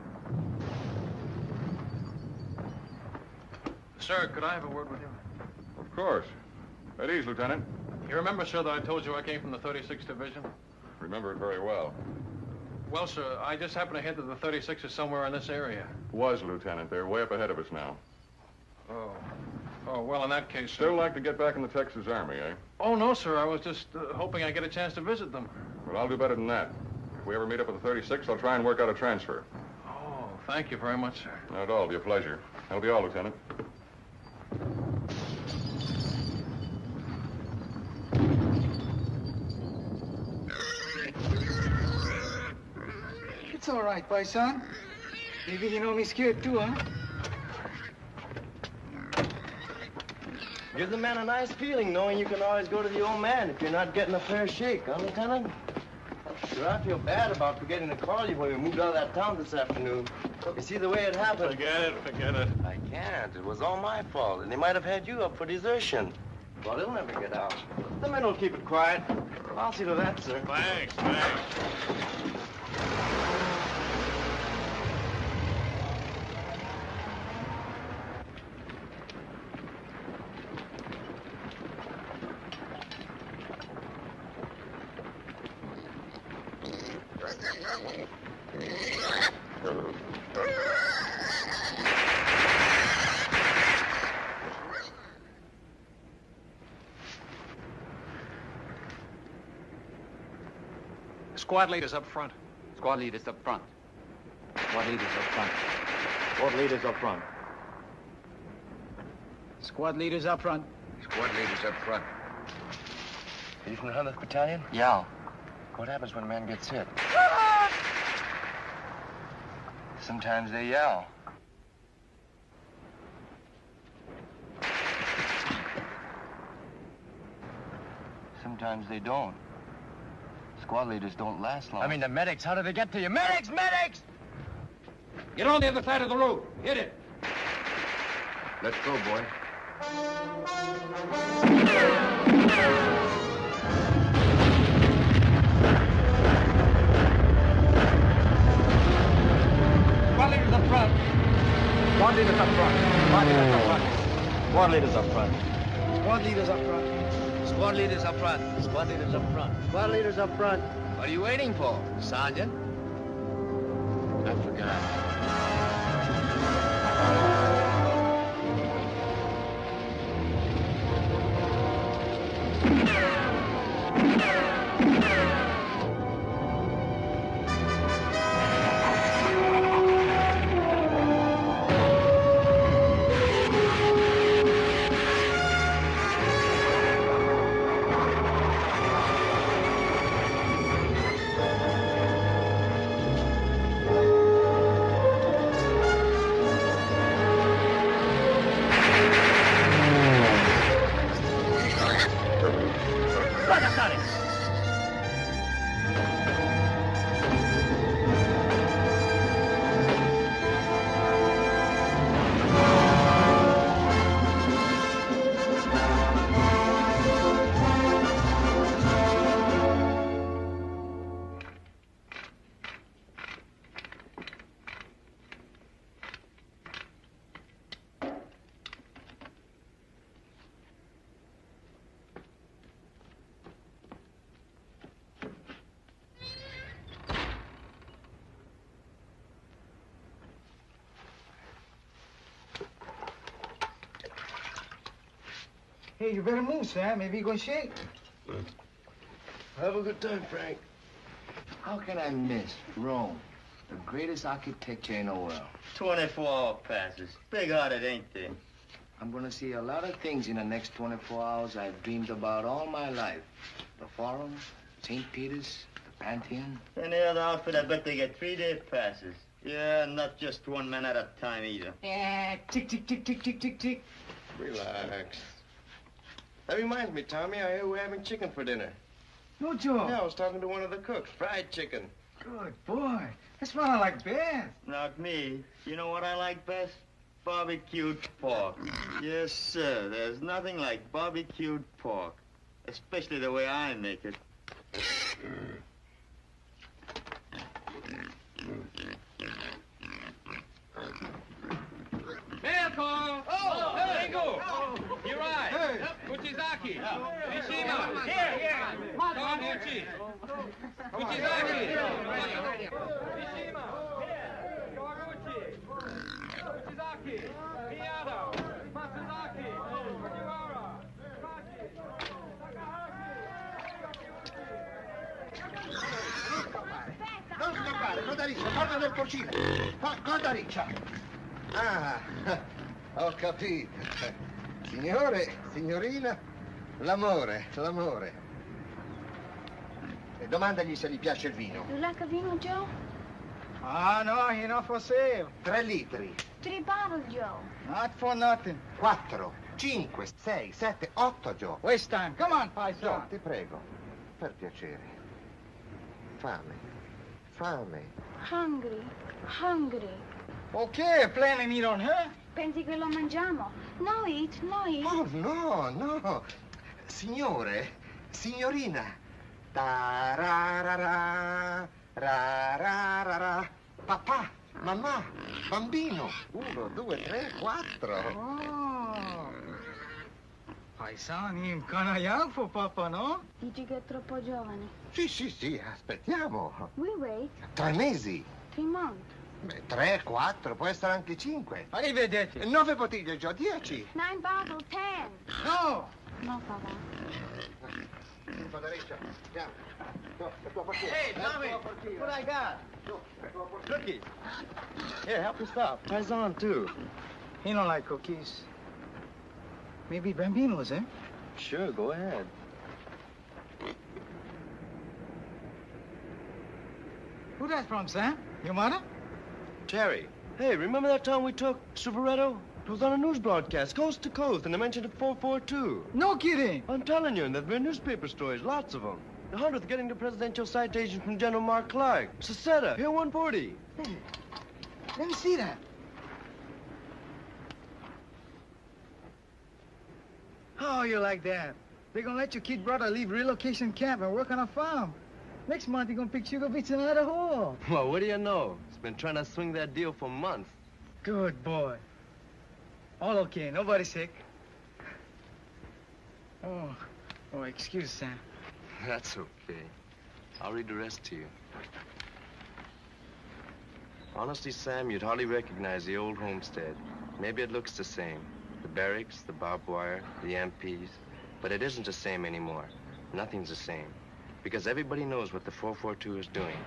Speaker 2: Sir, could I have a word with you?
Speaker 4: Of course. At ease, Lieutenant.
Speaker 2: You remember, sir, that I told you I came from the 36th Division?
Speaker 4: Remember it very well.
Speaker 2: Well, sir, I just happen to hear that the 36th is somewhere in this area.
Speaker 4: Was, Lieutenant. They're way up ahead of us now.
Speaker 2: Oh. Oh, well, in that case, sir...
Speaker 4: Still like to get back in the Texas Army, eh?
Speaker 2: Oh, no, sir. I was just hoping I'd get a chance to visit them.
Speaker 4: Well, I'll do better than that. If we ever meet up with the 36th, I'll try and work out a transfer.
Speaker 2: Oh, thank you very much, sir.
Speaker 4: Not at all. It'll be a pleasure. That'll be all, Lieutenant.
Speaker 6: It's all right, paisan. Maybe you know me scared too, huh?
Speaker 9: Gives the man a nice feeling knowing you can always go to the old man if you're not getting a fair shake, huh, Lieutenant? Sure, I feel bad about forgetting to call you when we moved out of that town this afternoon. You see the way it happened?
Speaker 5: Forget it.
Speaker 9: I can't. It was all my fault, and they might have had you up for desertion. Well, they'll never get out. The men will keep it quiet. I'll see to that, sir.
Speaker 5: Thanks.
Speaker 2: Squad leaders up front.
Speaker 10: Squad leaders up front.
Speaker 3: Squad leaders up front. Squad leaders up front. Squad leaders up front.
Speaker 2: Squad leaders up front.
Speaker 9: Are you from the 100th Battalion?
Speaker 3: Yeah.
Speaker 9: What happens when a man gets hit? Sometimes they yell. Sometimes they don't. Squad leaders don't last long.
Speaker 3: I mean, the medics, how do they get to you? Medics! Medics!
Speaker 11: Get on the other side of the road. Hit it.
Speaker 2: Let's go, boy.
Speaker 11: Squad leaders up front. Squad leaders up front. Squad leaders up front.
Speaker 3: Squad leaders up front.
Speaker 8: Squad leaders up front.
Speaker 3: Squad leaders up front.
Speaker 8: Squad leaders up front. What are you waiting for, Sergeant?
Speaker 9: I forgot.
Speaker 6: Hey, you better move, Sam. Maybe you're gonna shake.
Speaker 9: Have a good time, Frank.
Speaker 3: How can I miss Rome? The greatest architecture in the world.
Speaker 9: 24-hour passes. Big-hearted, ain't they? I'm gonna see a lot of things in the next 24 hours I've dreamed about all my life. The Forum, St. Peter's, the Pantheon.
Speaker 3: Any other outfit, I bet they get 3-day passes. Yeah, not just one man at a time either.
Speaker 6: Yeah, tick, tick, tick, tick, tick, tick, tick.
Speaker 9: Relax. That reminds me, Tommy, I hear we're having chicken for dinner.
Speaker 6: No joke.
Speaker 9: Yeah, I was talking to one of the cooks. Fried chicken.
Speaker 6: Good boy. That's what I like best.
Speaker 3: Not me. You know what I like best? Barbecued pork. Yes, sir. There's nothing like barbecued pork. Especially the way I make it.
Speaker 11: Velko! Oh, Ringo! You're right. Hey. Kuchizaki! Mishima! Here! Kawaguchi! Kuchizaki! Mishima! Kawaguchi! Kuchizaki! Miyado! Matsuzaki! Fujiwara! Kaji!
Speaker 6: Non scappare, guarda riccia, torna nel porcino. Guarda riccia.
Speaker 14: Ah, ho capito. Signore, signorina, l'amore. E domandagli se gli piace il vino.
Speaker 15: You like a vino, Joe?
Speaker 6: Ah, no, he not for sale.
Speaker 14: 3 litri.
Speaker 15: 3 bottles, Joe.
Speaker 6: Not for nothing.
Speaker 14: 4, 5, 6, 7, 8, Joe.
Speaker 6: Waste time. Come on,
Speaker 14: Joe,
Speaker 6: paisano.
Speaker 14: ti prego, per piacere. Fame.
Speaker 15: Hungry.
Speaker 6: Ok, planning eat on her?
Speaker 15: Pensi che lo mangiamo? No eat, no eat.
Speaker 14: Oh, no, no. Signore, signorina. Ta-ra-ra-ra, ra-ra-ra-ra. Papà, mamma, bambino. 1, 2, 3, 4.
Speaker 6: Oh. Paisani, ancora young for Papa, no?
Speaker 15: Dici che è troppo giovane.
Speaker 14: Sì, sì, sì, aspettiamo.
Speaker 15: We wait
Speaker 14: 3 mesi.
Speaker 15: 3 months.
Speaker 14: 3, 4, può essere anche 5.
Speaker 6: Arrivederci.
Speaker 14: 9 bottiglie, già 10.
Speaker 15: 9 bottles, 10.
Speaker 6: No!
Speaker 15: No, papà.
Speaker 6: Hey, Tommy, what I got? Cookies. Here, help yourself.
Speaker 9: Tries on, too.
Speaker 6: He don't like cookies. Maybe Bambino's, eh?
Speaker 9: Sure, go ahead.
Speaker 6: Who that from, Sam? Your mother?
Speaker 9: Terry. Hey, remember that time we took Superetto? It was on a news broadcast, coast to coast, and they mentioned it 442.
Speaker 6: No kidding.
Speaker 9: I'm telling you, and there've been newspaper stories, lots of them. The 100th getting the presidential citation from General Mark Clark. Seceta, here 140.
Speaker 6: Hey, let me see that. Oh, you like that? They're gonna let your kid brother leave relocation camp and work on a farm. Next month, you're gonna pick sugar beets in Idaho.
Speaker 9: Well, what do you know? He's been trying to swing that deal for months.
Speaker 6: Good boy. All okay, nobody sick. Oh, excuse, Sam.
Speaker 9: That's okay. I'll read the rest to you. Honestly, Sam, you'd hardly recognize the old homestead. Maybe it looks the same. The barracks, the barbed wire, the MPs. But it isn't the same anymore. Nothing's the same. Because everybody knows what the 442 is doing.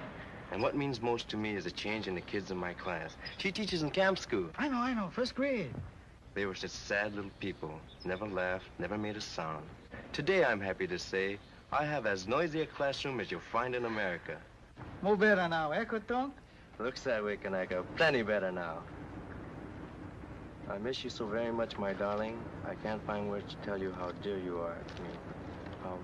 Speaker 9: And what means most to me is a change in the kids in my class. She teaches in camp school.
Speaker 6: I know, first grade.
Speaker 9: They were such sad little people. Never laughed, never made a sound. Today, I'm happy to say, I have as noisy a classroom as you'll find in America.
Speaker 6: More better now, eh, Cotton?
Speaker 9: Looks that way, Kanaka. Plenty better now. I miss you so very much, my darling. I can't find words to tell you how dear you are to me.
Speaker 12: How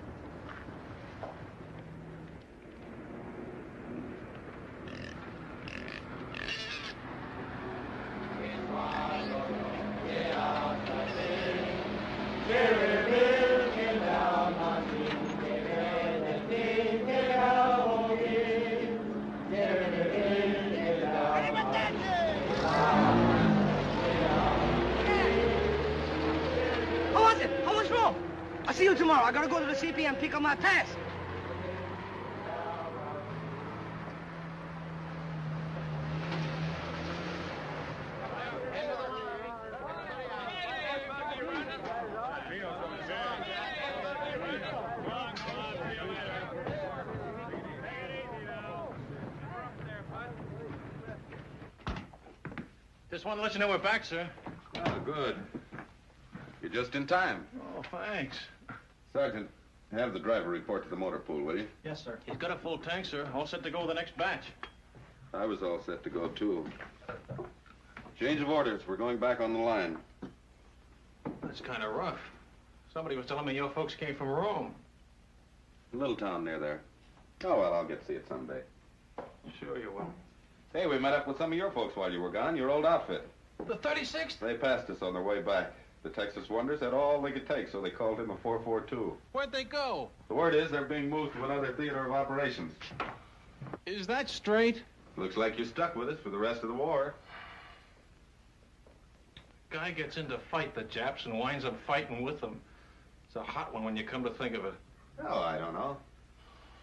Speaker 12: much more? I'll see you tomorrow. I gotta go to the CP and pick up my pass.
Speaker 2: Just want to let you know we're back, sir.
Speaker 5: Oh, good. You're just in time.
Speaker 2: Oh, thanks.
Speaker 5: Sergeant, have the driver report to the motor pool, will you?
Speaker 2: Yes, sir. He's got a full tank, sir. All set to go the next batch.
Speaker 5: I was all set to go, too. Change of orders. We're going back on the line.
Speaker 2: That's kind of rough. Somebody was telling me your folks came from Rome.
Speaker 5: A little town near there. Oh, well, I'll get to see it someday.
Speaker 2: Sure you will.
Speaker 5: Hey, we met up with some of your folks while you were gone, your old outfit.
Speaker 2: The 36th?
Speaker 5: They passed us on their way back. The Texas Wonders had all they could take, so they called him a 442.
Speaker 2: Where'd they go?
Speaker 5: The word is they're being moved to another theater of operations.
Speaker 2: Is that straight?
Speaker 5: Looks like you're stuck with us for the rest of the war.
Speaker 2: Guy gets in to fight the Japs and winds up fighting with them. It's a hot one when you come to think of it.
Speaker 5: Oh, I don't know.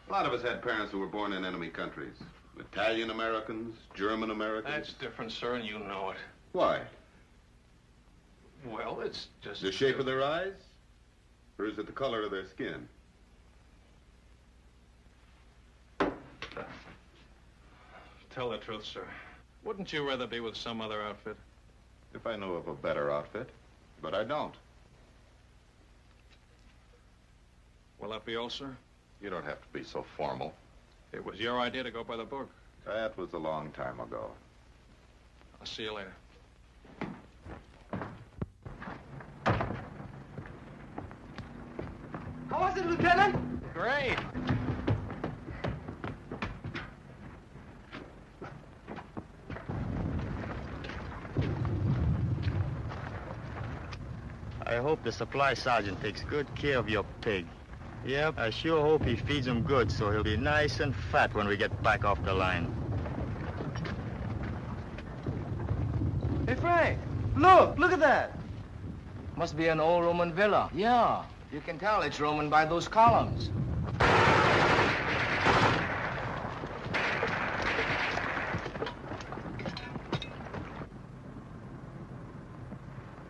Speaker 5: A lot of us had parents who were born in enemy countries. Italian Americans, German Americans.
Speaker 2: That's different, sir, and you know it.
Speaker 5: Why?
Speaker 2: Well, it's just...
Speaker 5: The shape of their eyes? Or is it the color of their skin?
Speaker 2: Tell the truth, sir. Wouldn't you rather be with some other outfit?
Speaker 5: If I knew of a better outfit. But I don't.
Speaker 2: Will that be all, sir?
Speaker 5: You don't have to be so formal.
Speaker 2: It was your idea to go by the book.
Speaker 5: That was a long time ago.
Speaker 2: I'll see you later.
Speaker 12: How was it, Lieutenant?
Speaker 2: Great.
Speaker 3: I hope the supply sergeant takes good care of your pig. Yep, I sure hope he feeds him good so he'll be nice and fat when we get back off the line.
Speaker 8: Hey, Frank, look at that. Must be an old Roman villa. Yeah, you can tell it's Roman by those columns.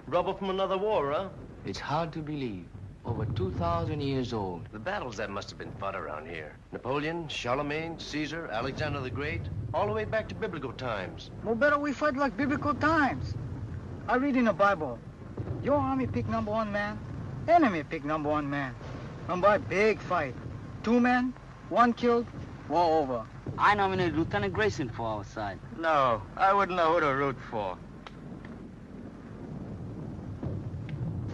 Speaker 9: Rubber from another war, huh?
Speaker 8: It's hard to believe. Over 2,000 years old.
Speaker 9: The battles that must have been fought around here. Napoleon, Charlemagne, Caesar, Alexander the Great, all the way back to biblical times.
Speaker 6: No better we fight like biblical times. I read in the Bible, your army pick number 1 man, enemy pick number 1 man. And by big fight, 2 men, 1 killed, war over.
Speaker 16: I nominated Lieutenant Grayson for our side.
Speaker 3: No, I wouldn't know who to root for.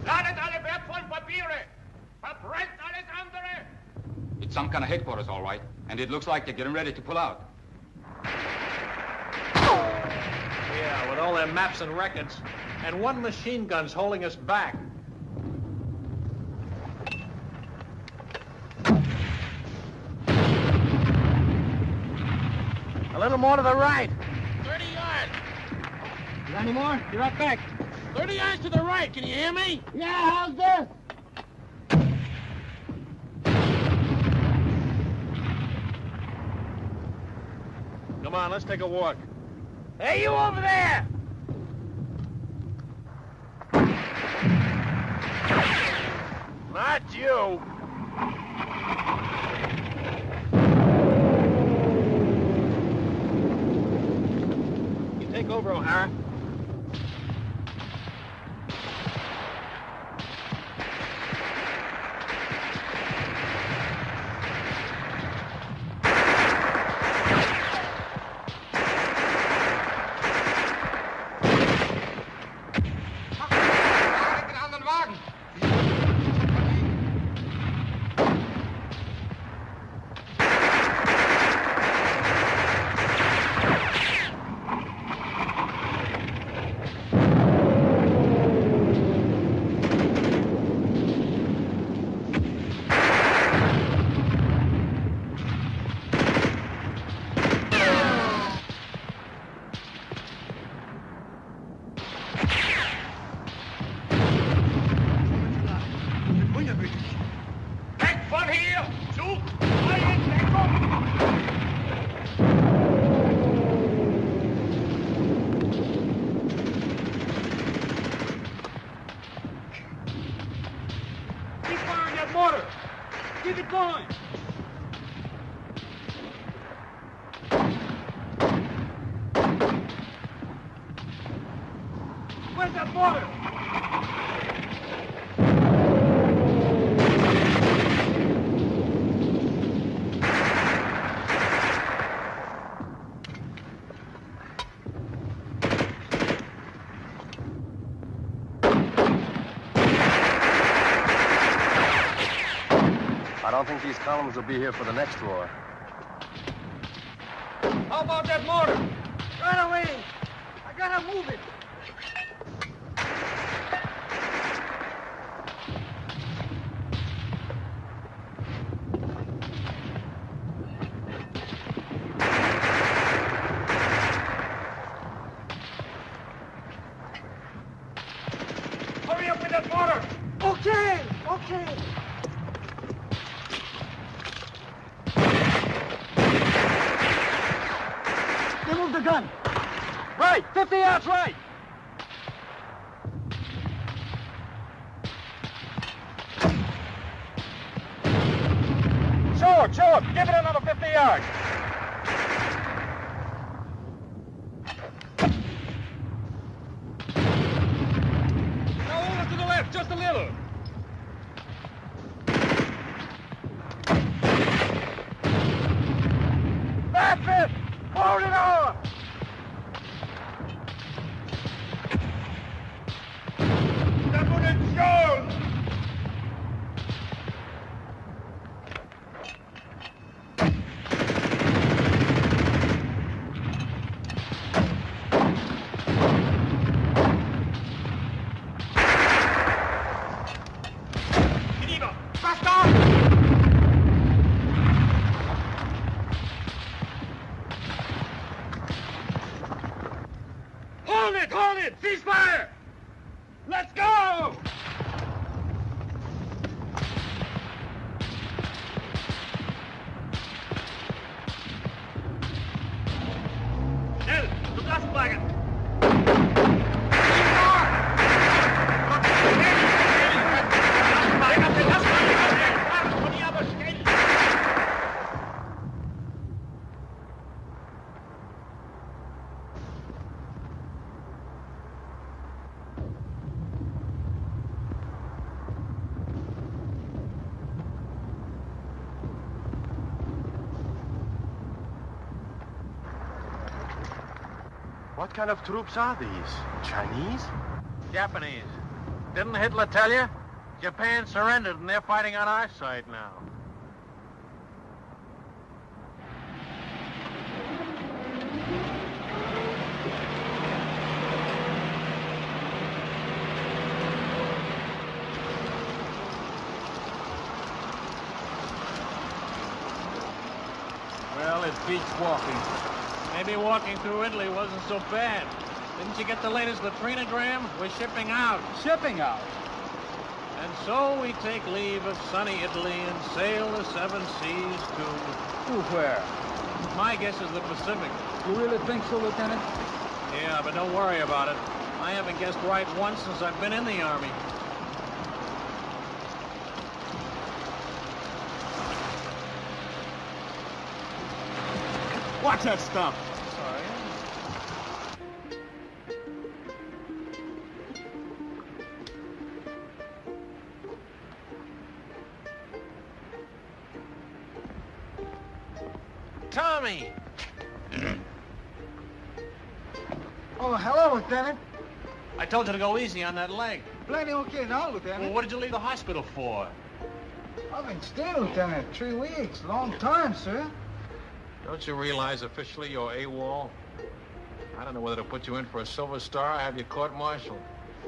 Speaker 11: Ladet alle wertvollen Papiere! Verbrennt alles andere!
Speaker 10: It's some kind of headquarters, all right. And it looks like they're getting ready to pull out.
Speaker 2: Yeah, with all their maps and records. And 1 machine gun's holding us back.
Speaker 6: A little more to the right.
Speaker 11: 30 yards!
Speaker 6: You got any more? Be right back.
Speaker 11: 30 yards to the right, can you hear me?
Speaker 6: Yeah, how's this?
Speaker 2: Come on, let's take a walk.
Speaker 11: Hey, you over there! Not you!
Speaker 2: You take over, O'Hara.
Speaker 11: Keep it going! Where's that mortar?
Speaker 9: I don't think these columns will be here for the next war.
Speaker 11: How about that mortar? Right away! I gotta move it! Hurry up with that mortar!
Speaker 6: Okay, okay. Remove the gun.
Speaker 11: Right, 50 yards right! Sure, give it another 50 yards. Now over to the left, just a little. That's it! Hold it on! Munition! Faster! Hold it! Cease fire! Let's go! Schnell, zu Lastwagen!
Speaker 17: What kind of troops are these? Chinese?
Speaker 5: Japanese. Didn't Hitler tell you? Japan surrendered and they're fighting on our side now.
Speaker 10: Well, it beats walking. Maybe walking through Italy wasn't so bad. Didn't you get the latest latrinogram? We're shipping out.
Speaker 12: Shipping out?
Speaker 10: And so we take leave of sunny Italy and sail the seven seas to
Speaker 12: where?
Speaker 10: My guess is the Pacific.
Speaker 12: You really think so, Lieutenant?
Speaker 10: Yeah, but don't worry about it. I haven't guessed right once since I've been in the Army.
Speaker 12: Watch that stuff.
Speaker 10: Sorry. Tommy!
Speaker 6: Oh, hello, Lieutenant.
Speaker 10: I told you to go easy on that leg.
Speaker 6: Plenty okay now, Lieutenant.
Speaker 10: Well, what did you leave the hospital for?
Speaker 6: I've been staying, Lieutenant. 3 weeks. Long time, sir.
Speaker 2: Don't you realize officially you're AWOL? I don't know whether to put you in for a Silver Star or have you court-martialed.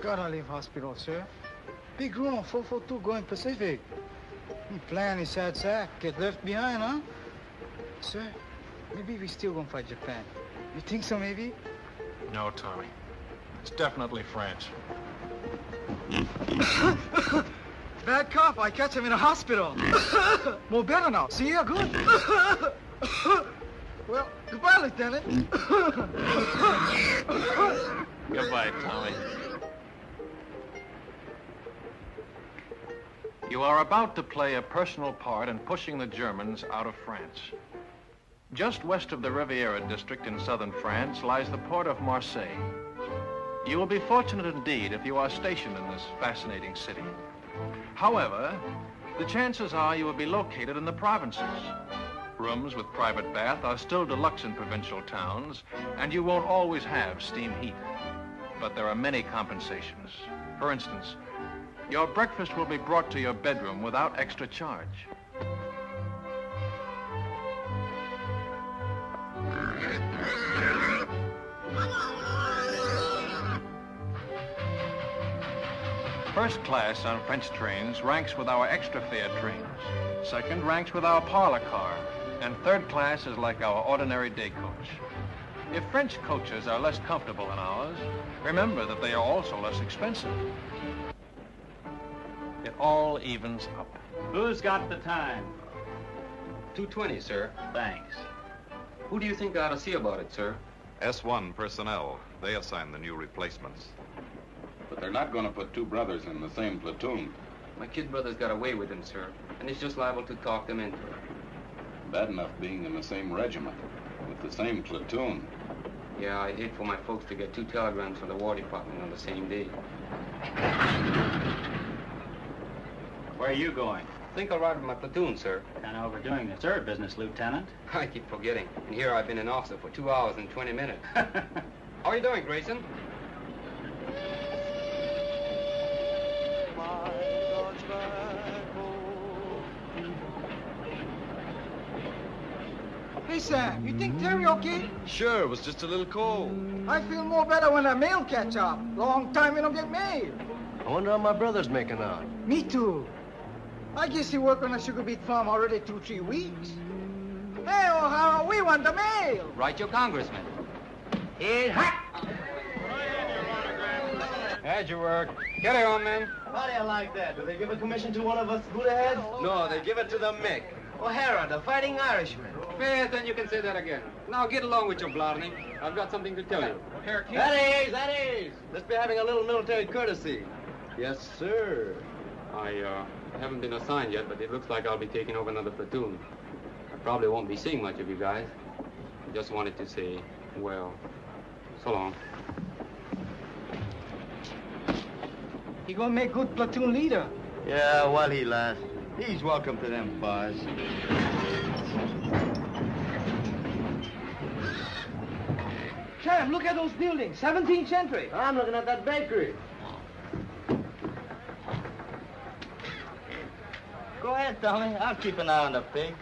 Speaker 6: Gotta leave hospital, sir. Big room, 442 going Pacific. He plan his sad sack. Get left behind, huh? Sir, maybe we still gonna fight Japan. You think so, maybe?
Speaker 2: No, Tommy. It's definitely French.
Speaker 6: Bad cop. I catch him in a hospital. More better now. See, you're good. Well, goodbye, Lieutenant.
Speaker 2: Goodbye, Tommy. You are about to play a personal part in pushing the Germans out of France. Just west of the Riviera district in southern France lies the port of Marseille. You will be fortunate indeed if you are stationed in this fascinating city. However, the chances are you will be located in the provinces. Rooms with private bath are still deluxe in provincial towns, and you won't always have steam heat. But there are many compensations. For instance, your breakfast will be brought to your bedroom without extra charge. First class on French trains ranks with our extra fare trains. Second ranks with our parlor car. And third class is like our ordinary day coach. If French coaches are less comfortable than ours, remember that they are also less expensive. It all evens up.
Speaker 10: Who's got the time?
Speaker 18: 2:20, sir.
Speaker 10: Thanks.
Speaker 18: Who do you think I ought to see about it, sir?
Speaker 5: S1 personnel. They assign the new replacements.
Speaker 19: But they're not going to put two brothers in the same platoon.
Speaker 18: My kid brother's got away with him, sir, and he's just liable to talk them into it.
Speaker 19: Bad enough being in the same regiment, with the same platoon.
Speaker 18: Yeah, I'd hate for my folks to get 2 telegrams from the War Department on the same day.
Speaker 10: Where are you going?
Speaker 18: I think I'll ride with my platoon, sir.
Speaker 10: Kind of overdoing the sir business, Lieutenant.
Speaker 18: I keep forgetting. And here I've been an officer for 2 hours and 20 minutes. How are you doing, Grayson?
Speaker 6: Hey, Sam, you think Terry okay?
Speaker 17: Sure, it was just a little cold.
Speaker 6: I feel more better when the mail catch up. Long time we don't get mail.
Speaker 9: I wonder how my brother's making out.
Speaker 6: Me too. I guess he worked on a sugar beet farm already 2-3 weeks. Hey, O'Hara, we want the mail.
Speaker 18: Write your congressman. Here, hot!
Speaker 20: How'd you work? Get it on, men.
Speaker 9: How do you like that? Do they give a commission to one of us Buddha heads? No, they give it to the Mick. O'Hara, the fighting Irishman.
Speaker 20: Yes, then you can say that again. Now get along with your Blarney. I've got something to tell you.
Speaker 18: Here, keep...
Speaker 9: That is. Let's be having a little military courtesy. Yes, sir.
Speaker 20: I haven't been assigned yet, but it looks like I'll be taking over another platoon. I probably won't be seeing much of you guys. I just wanted to say, well, so long.
Speaker 6: He gonna make good platoon leader.
Speaker 7: Yeah, while he lasts. He's welcome to them bars.
Speaker 6: Sam, look at those buildings. 17th century.
Speaker 9: I'm looking at that bakery. Go ahead, Tommy. I'll keep an eye on the pig.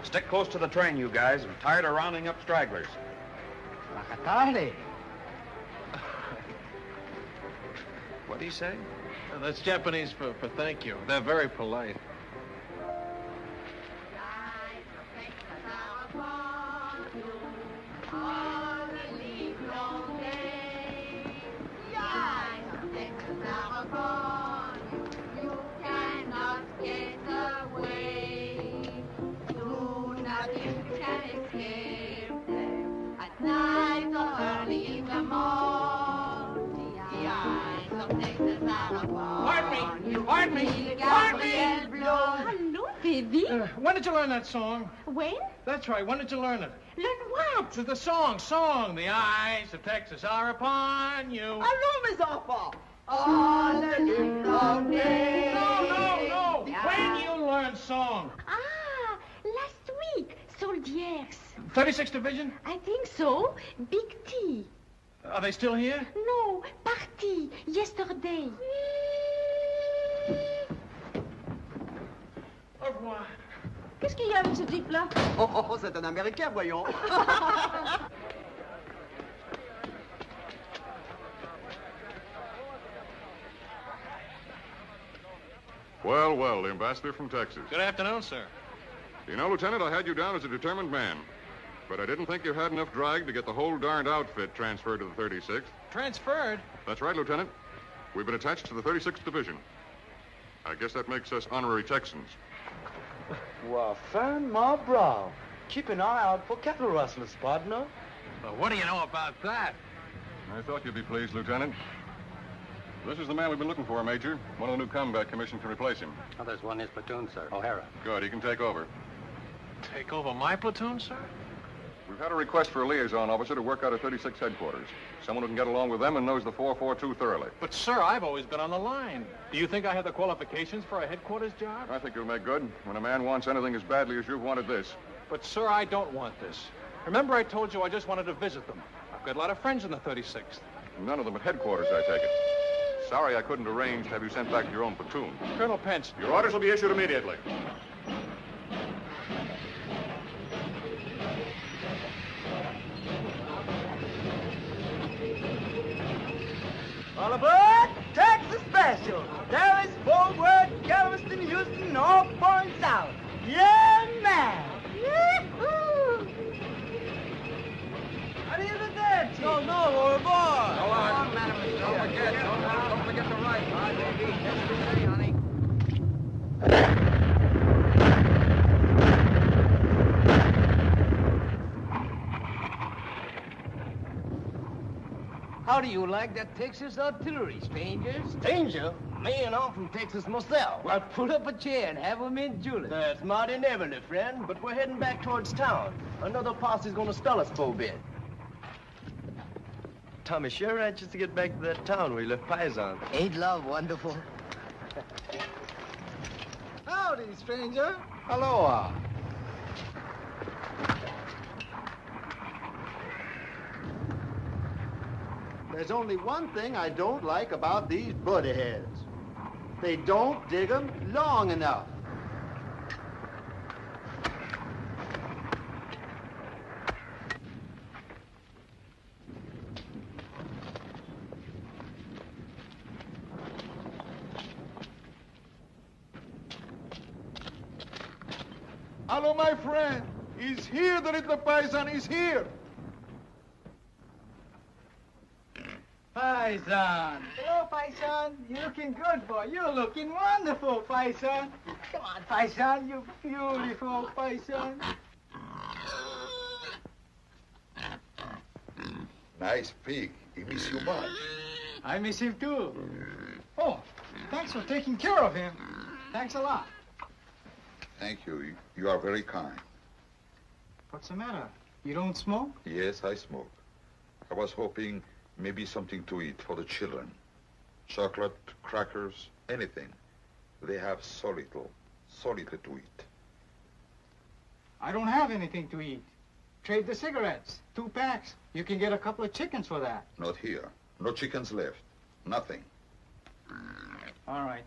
Speaker 17: Stick close to the train, you guys. I'm tired of rounding up stragglers.
Speaker 6: Macatale.
Speaker 17: What'd he say?
Speaker 2: That's Japanese for thank you. They're very polite.
Speaker 10: Pardon me!
Speaker 15: Hello, baby.
Speaker 10: When did you learn that song?
Speaker 15: When?
Speaker 10: That's right. When did you learn it?
Speaker 15: Learn what?
Speaker 10: The song. The eyes of Texas are upon you.
Speaker 6: Allô, mes enfants. On the long day.
Speaker 10: No. When you learn song?
Speaker 15: Ah, last week. Soldiers.
Speaker 10: 36th Division?
Speaker 15: I think so. Big T.
Speaker 10: Are they still here?
Speaker 15: No, party. Yesterday.
Speaker 10: Au revoir.
Speaker 13: Qu'est-ce qu'il y a avec ce type-là?
Speaker 6: Oh, c'est un Américain, voyons.
Speaker 4: Well, the ambassador from Texas.
Speaker 2: Good afternoon, sir.
Speaker 4: You know, Lieutenant, I had you down as a determined man. But I didn't think you had enough drag to get the whole darned outfit transferred to the 36th.
Speaker 2: Transferred?
Speaker 4: That's right, Lieutenant. We've been attached to the 36th Division. I guess that makes us honorary Texans.
Speaker 7: Well, fan my brow. Keep an eye out for cattle rustlers, partner.
Speaker 2: Well, what do you know about that?
Speaker 4: I thought you'd be pleased, Lieutenant. This is the man we've been looking for, Major. One of the new combat commission can replace him.
Speaker 20: Oh, there's one in his platoon, sir. O'Hara.
Speaker 4: Good, he can take over.
Speaker 2: Take over my platoon, sir?
Speaker 4: We've had a request for a liaison officer to work out of 36 headquarters. Someone who can get along with them and knows the 442 thoroughly.
Speaker 2: But, sir, I've always been on the line. Do you think I have the qualifications for a headquarters job?
Speaker 4: I think you'll make good when a man wants anything as badly as you've wanted this.
Speaker 2: But, sir, I don't want this. Remember I told you I just wanted to visit them. I've got a lot of friends in the 36th.
Speaker 4: None of them at headquarters, I take it. Sorry I couldn't arrange to have you sent back to your own platoon.
Speaker 2: Colonel Pence.
Speaker 4: Your orders will be issued immediately.
Speaker 6: All aboard, Texas Special. There is forward, Galveston, Houston, all points out. Yeah, man. Yee-hoo. How do you do that, Chief? No, all aboard.
Speaker 20: Go on, madam. Don't forget the right. Honey.
Speaker 8: How do you like that Texas artillery, stranger?
Speaker 9: Stranger? Me and I'm from Texas myself.
Speaker 8: Well, pull up a chair and have 'em in Julius.
Speaker 9: That's mighty neighborly, friend, but we're heading back towards town. Another posse's gonna stall us for a bit. Tommy sure anxious to get back to that town where he left Paisan.
Speaker 8: Ain't love wonderful?
Speaker 6: Howdy, stranger.
Speaker 7: Aloha. There's only one thing I don't like about these buddy heads. They don't dig 'em long enough.
Speaker 21: Hello, my friend. He's here, the little paisan is here.
Speaker 6: Paisan. Hello, Paisan. You're looking good, boy. You're looking wonderful, Paisan. Come on, Paisan. You beautiful, Paisan.
Speaker 21: Nice pig. He miss you much.
Speaker 6: I miss him, too. Oh, thanks for taking care of him. Thanks a lot.
Speaker 21: Thank you. You are very kind.
Speaker 6: What's the matter? You don't smoke?
Speaker 21: Yes, I smoke. I was hoping maybe something to eat for the children. Chocolate, crackers, anything. They have so little to eat.
Speaker 6: I don't have anything to eat. Trade the cigarettes. 2 packs. You can get a couple of chickens for that.
Speaker 21: Not here. No chickens left. Nothing.
Speaker 6: All right.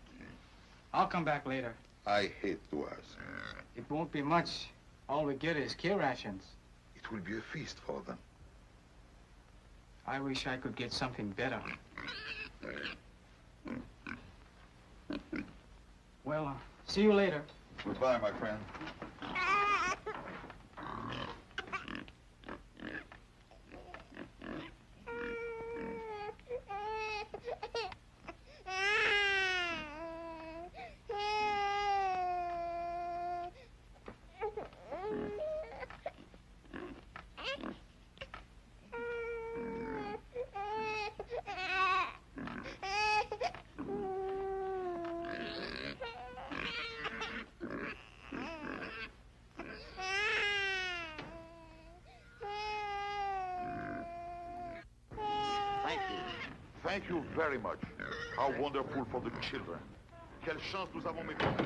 Speaker 6: I'll come back later.
Speaker 21: I hate to ask.
Speaker 6: It won't be much. All we get is care rations.
Speaker 21: It will be a feast for them.
Speaker 6: I wish I could get something better. Well, see you later.
Speaker 21: Goodbye, my friend. Thank you very much. How wonderful for the children. Quelle chance nous avons, mes frères.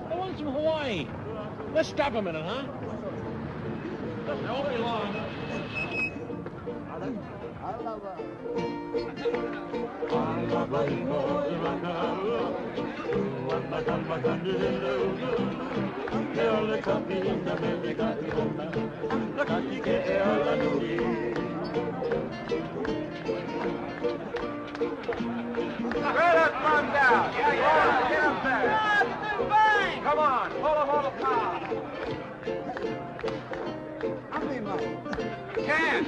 Speaker 10: The ones from Hawaii. Let's stop a minute, huh? They won't be long.
Speaker 11: Let us run down. Yeah, get up there. Come on, pull them all apart. Can't.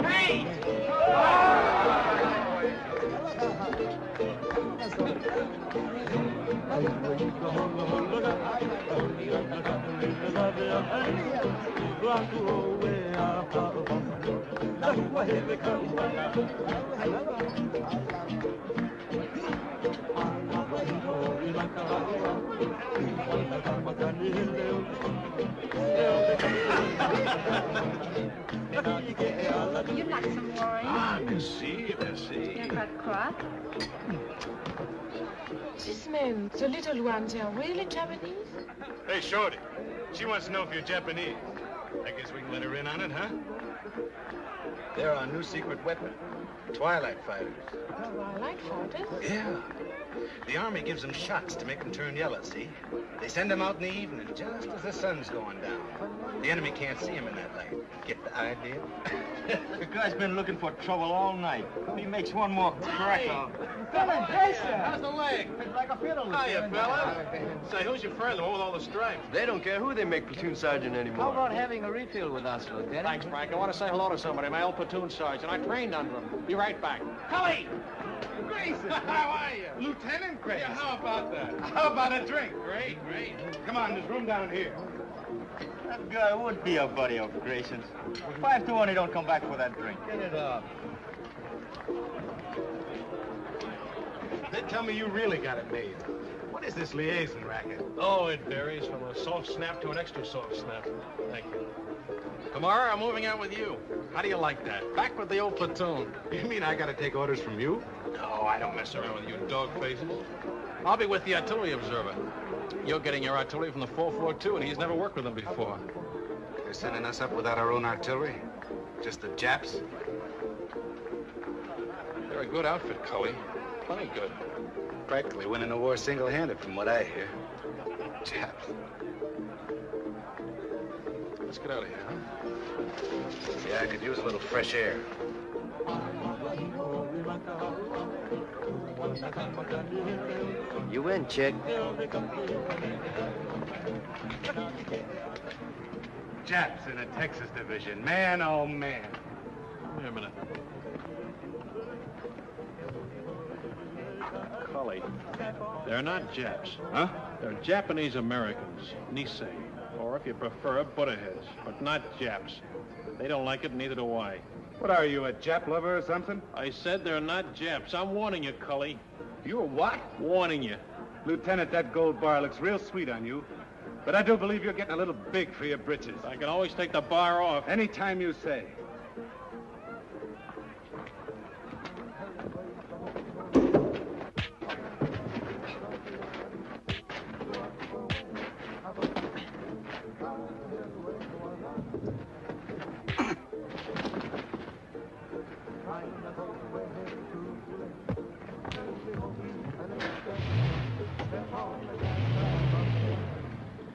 Speaker 11: Hey!
Speaker 15: You'd like some wine?
Speaker 2: Ah, merci, merci.
Speaker 15: You've got crop?
Speaker 22: These men, the little ones, are really Japanese?
Speaker 17: Hey, Shorty. She wants to know if you're Japanese. I guess we can let her in on it, huh?
Speaker 8: They're our new secret weapon. Twilight fighters.
Speaker 22: Twilight fighters?
Speaker 8: Yeah. The Army gives them shots to make them turn yellow, see? They send them out in the evening, just as the sun's going down. The enemy can't see them in that light. Get the idea?
Speaker 3: The guy's been looking for trouble all night. He makes one more crack.
Speaker 6: Lieutenant Grayson!
Speaker 10: How's the leg?
Speaker 6: It's like a fiddle.
Speaker 10: Hiya, fella. Say, who's your friend, the one with all the stripes?
Speaker 9: They don't care who they make platoon sergeant anymore.
Speaker 12: How about having a refill with us, Lieutenant?
Speaker 10: Thanks, Frank. I want to say hello to somebody, my old platoon sergeant. I trained under him. Be right back. Cully!
Speaker 17: Grayson! How are you? Lieutenant Grayson. Yeah, how about that? How about a drink? Great, great. Come on, there's room down here.
Speaker 3: That guy would be a buddy of Grayson's. 5 to 1, he don't come back for that drink.
Speaker 17: Get it up. They tell me you really got it made. What is this liaison racket?
Speaker 2: Oh, it varies from a soft snap to an extra soft snap. Thank you. Tomorrow, I'm moving out with you. How do you like that? Back with the old platoon.
Speaker 17: You mean I gotta take orders from you?
Speaker 2: No, I don't mess around with you dog faces. I'll be with the artillery observer. You're getting your artillery from the 442, and he's never worked with them before.
Speaker 17: They're sending us up without our own artillery? Just the Japs?
Speaker 2: They're a good outfit, Cully. Plenty good.
Speaker 17: Practically winning the war single-handed, from what I hear. Japs.
Speaker 2: Let's get out of here, huh?
Speaker 17: Yeah, I could use a little fresh air.
Speaker 9: You win, chick.
Speaker 17: Japs in a Texas division. Man, oh, man.
Speaker 2: Wait a minute. Cully, they're not Japs.
Speaker 17: Huh?
Speaker 2: They're Japanese Americans, Nisei, or if you prefer, Buddha heads, but not Japs. They don't like it, neither do I.
Speaker 17: What are you, a Jap lover or something?
Speaker 2: I said they're not Japs. I'm warning you, Cully.
Speaker 17: You're what?
Speaker 2: Warning you.
Speaker 17: Lieutenant, that gold bar looks real sweet on you. But I do believe you're getting a little big for your britches.
Speaker 2: I can always take the bar off.
Speaker 17: Anytime you say.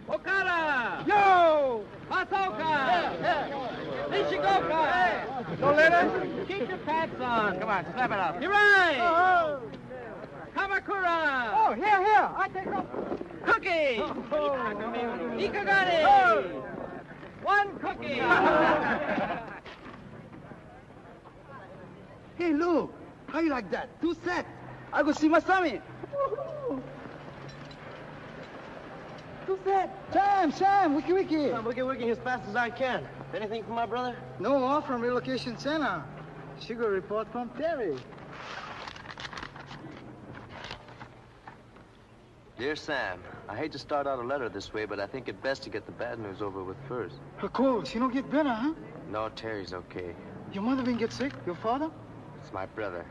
Speaker 12: Okada! Yo! Chautauqua! Nishikoka! No later? Keep your pants on. Come on, slap it up. Hirai! Oh. Kamakura! Oh, here. I take off. Cookie! Oh. Ikagari! Oh. One cookie!
Speaker 6: Hey, Lou, how you like that? 2 sets. I go see my Sammy. 2 sets. Sam, wiki.
Speaker 9: I'm wiki as fast as I can. Anything for my brother?
Speaker 6: No, off from relocation center. Sugar report from Terry.
Speaker 9: Dear Sam, I hate to start out a letter this way, but I think it best to get the bad news over with first.
Speaker 6: Her cold, she don't get better, huh?
Speaker 9: No, Terry's okay.
Speaker 6: Your mother been get sick? Your father?
Speaker 9: It's my brother.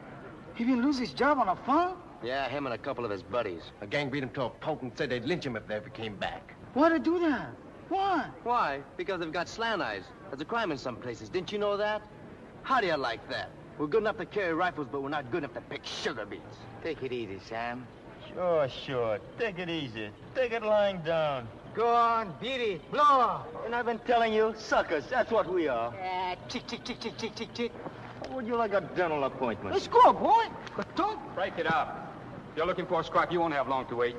Speaker 6: He been lose his job on a farm?
Speaker 9: Yeah, him and a couple of his buddies.
Speaker 1: A gang beat him to a pulp and said they'd lynch him if they ever came back.
Speaker 6: Why'd they do that? Why?
Speaker 9: Why? Because they've got slant eyes. There's a crime in some places. Didn't you know that? How do you like that? We're good enough to carry rifles, but we're not good enough to pick sugar beets.
Speaker 3: Take it easy, Sam. Sure. Take it easy. Take it lying down.
Speaker 6: Go on, beat it. Blow.
Speaker 3: And I've been telling you, suckers, that's what we are.
Speaker 6: Chick.
Speaker 3: Would you like a dental appointment?
Speaker 6: Let's go, boy. But don't.
Speaker 20: Break it up. If you're looking for a scrap, you won't have long to wait.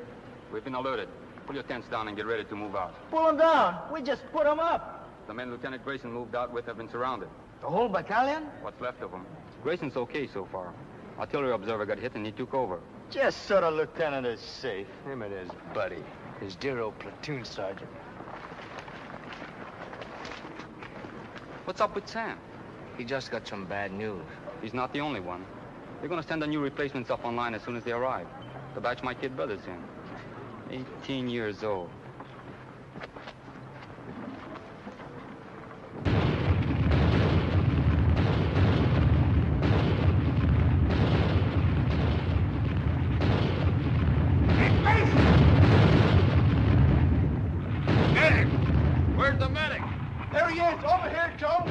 Speaker 20: We've been alerted. Pull your tents down and get ready to move out.
Speaker 3: Pull them down. We just put them up.
Speaker 20: The men Lieutenant Grayson moved out with have been surrounded.
Speaker 6: The whole battalion?
Speaker 20: What's left of them. Grayson's okay so far. Artillery observer got hit and he took over.
Speaker 3: Just so the lieutenant is safe. Him and his buddy. His dear old platoon sergeant.
Speaker 20: What's up with Sam?
Speaker 9: He just got some bad news.
Speaker 20: He's not the only one. They're going to send the new replacements up online as soon as they arrive. The batch my kid brother's in. 18 years old.
Speaker 2: Medic! Where's the medic?
Speaker 6: There he is. Over here, Joe.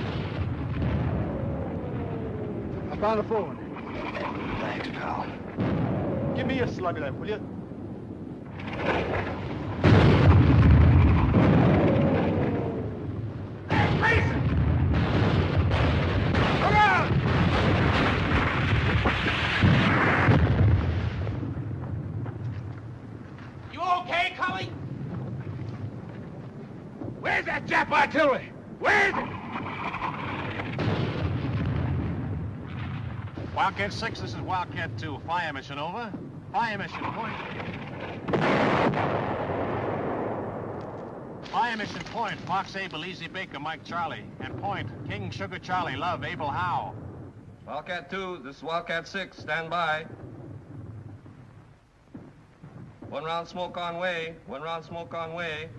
Speaker 6: I found the phone.
Speaker 9: Thanks, pal.
Speaker 3: Give me a slug of that, will you?
Speaker 11: You okay, Cully? Where's that Jap artillery? Where is it?
Speaker 2: Wildcat 6, this is Wildcat 2. Fire mission, over. Fire mission, point. Fire mission, point. Fox Abel, Easy Baker, Mike Charlie. And point, King Sugar Charlie, Love, Abel Howe.
Speaker 14: Wildcat 2, this is Wildcat 6. Stand by.
Speaker 9: One round smoke on way. One round smoke on way.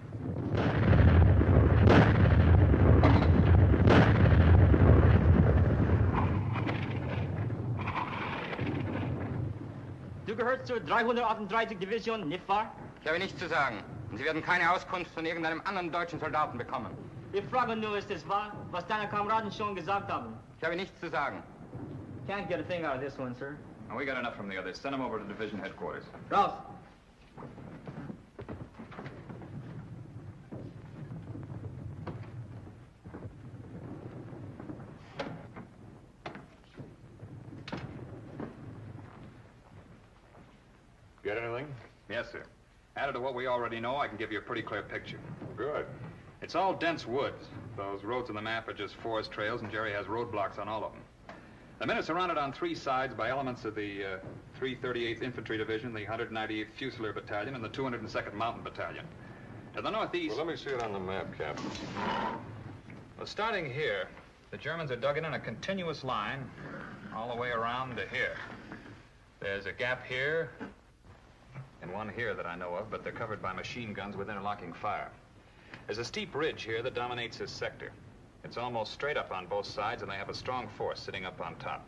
Speaker 12: Du gehörst zur 338. Division, nicht wahr?
Speaker 18: Ich habe nichts zu sagen. Und Sie werden keine Auskunft von irgendeinem anderen deutschen Soldaten bekommen.
Speaker 12: Ich frage nur, ist es wahr, was deine Kameraden schon gesagt haben?
Speaker 18: Ich habe nichts zu sagen.
Speaker 12: Can't get a thing out of this one, sir.
Speaker 14: No, we got enough from the others. Send them over to division headquarters.
Speaker 12: Raus!
Speaker 5: Get anything?
Speaker 14: Yes, sir. Added to what we already know, I can give you a pretty clear picture.
Speaker 5: Good.
Speaker 14: It's all dense woods. Those roads on the map are just forest trails, and Jerry has roadblocks on all of them. The men are surrounded on three sides by elements of the 338th Infantry Division, the 198th Fusilier Battalion, and the 202nd Mountain Battalion. To the northeast...
Speaker 5: Well, let me see it on the map, Captain.
Speaker 14: Well, starting here, the Germans are dug in a continuous line all the way around to here. There's a gap here and one here that I know of, but they're covered by machine guns with interlocking fire. There's a steep ridge here that dominates this sector. It's almost straight up on both sides, and they have a strong force sitting up on top.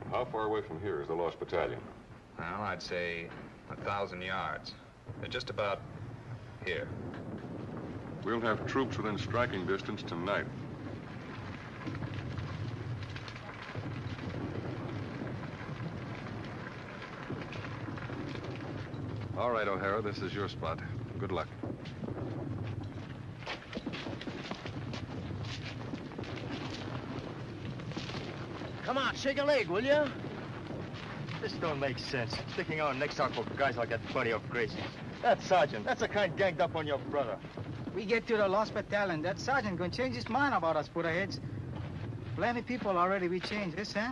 Speaker 5: How far away from here is the lost battalion?
Speaker 14: Well, I'd say 1,000 yards. They're just about here.
Speaker 4: We'll have troops within striking distance tonight.
Speaker 5: All right, O'Hara, this is your spot. Good luck.
Speaker 6: Come on, shake a leg, will you? This don't make sense. Sticking our necks out for guys like that funny of Gracie. That sergeant, that's the kind ganged up on your brother.
Speaker 16: We get to the lost battalion, that sergeant gonna change his mind about us put-aheads. Plenty people already we changed this, huh?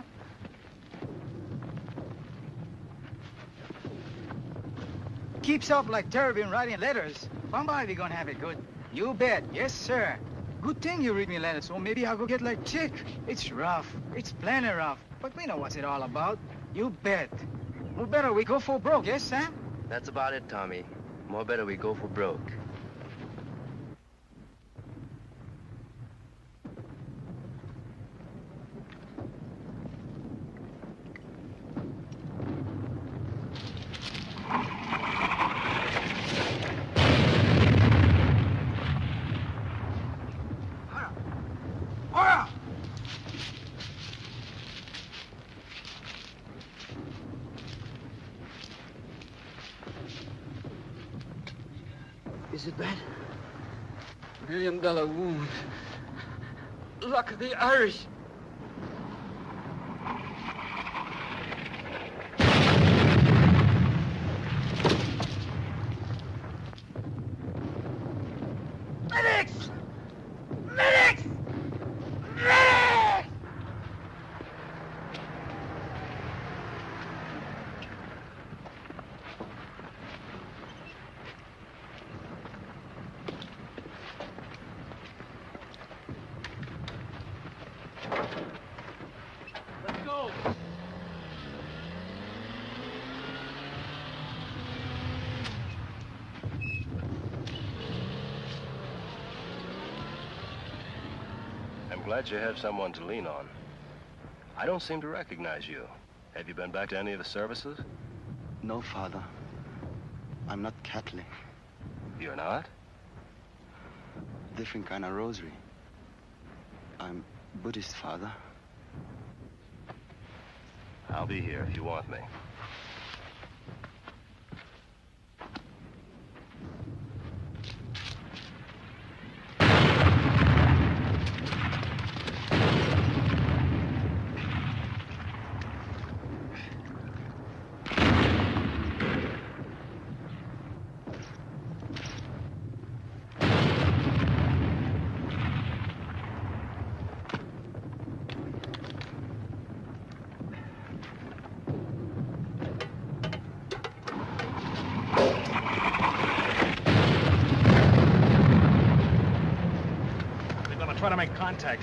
Speaker 16: Keeps up like Terry been writing letters. Somebody we gonna have it good. You bet, yes, sir. Good thing you read me letters, so maybe I'll go get like Chick. It's rough. It's plenty rough. But we know what's it all about. You bet. More better we go for broke, yes, Sam?
Speaker 9: That's about it, Tommy. More better we go for broke.
Speaker 12: Is it bad? $1 million wound. Luck of the Irish.
Speaker 6: Medics! Medics! Medics!
Speaker 10: Let's go.
Speaker 1: I'm glad you have someone to lean on. I don't seem to recognize you. Have you been back to any of the services?
Speaker 7: No, Father. I'm not Catholic.
Speaker 1: You're not?
Speaker 7: Different kind of rosary. I'm Buddhist, Father.
Speaker 1: I'll be here if you want me.
Speaker 10: Try to make contact.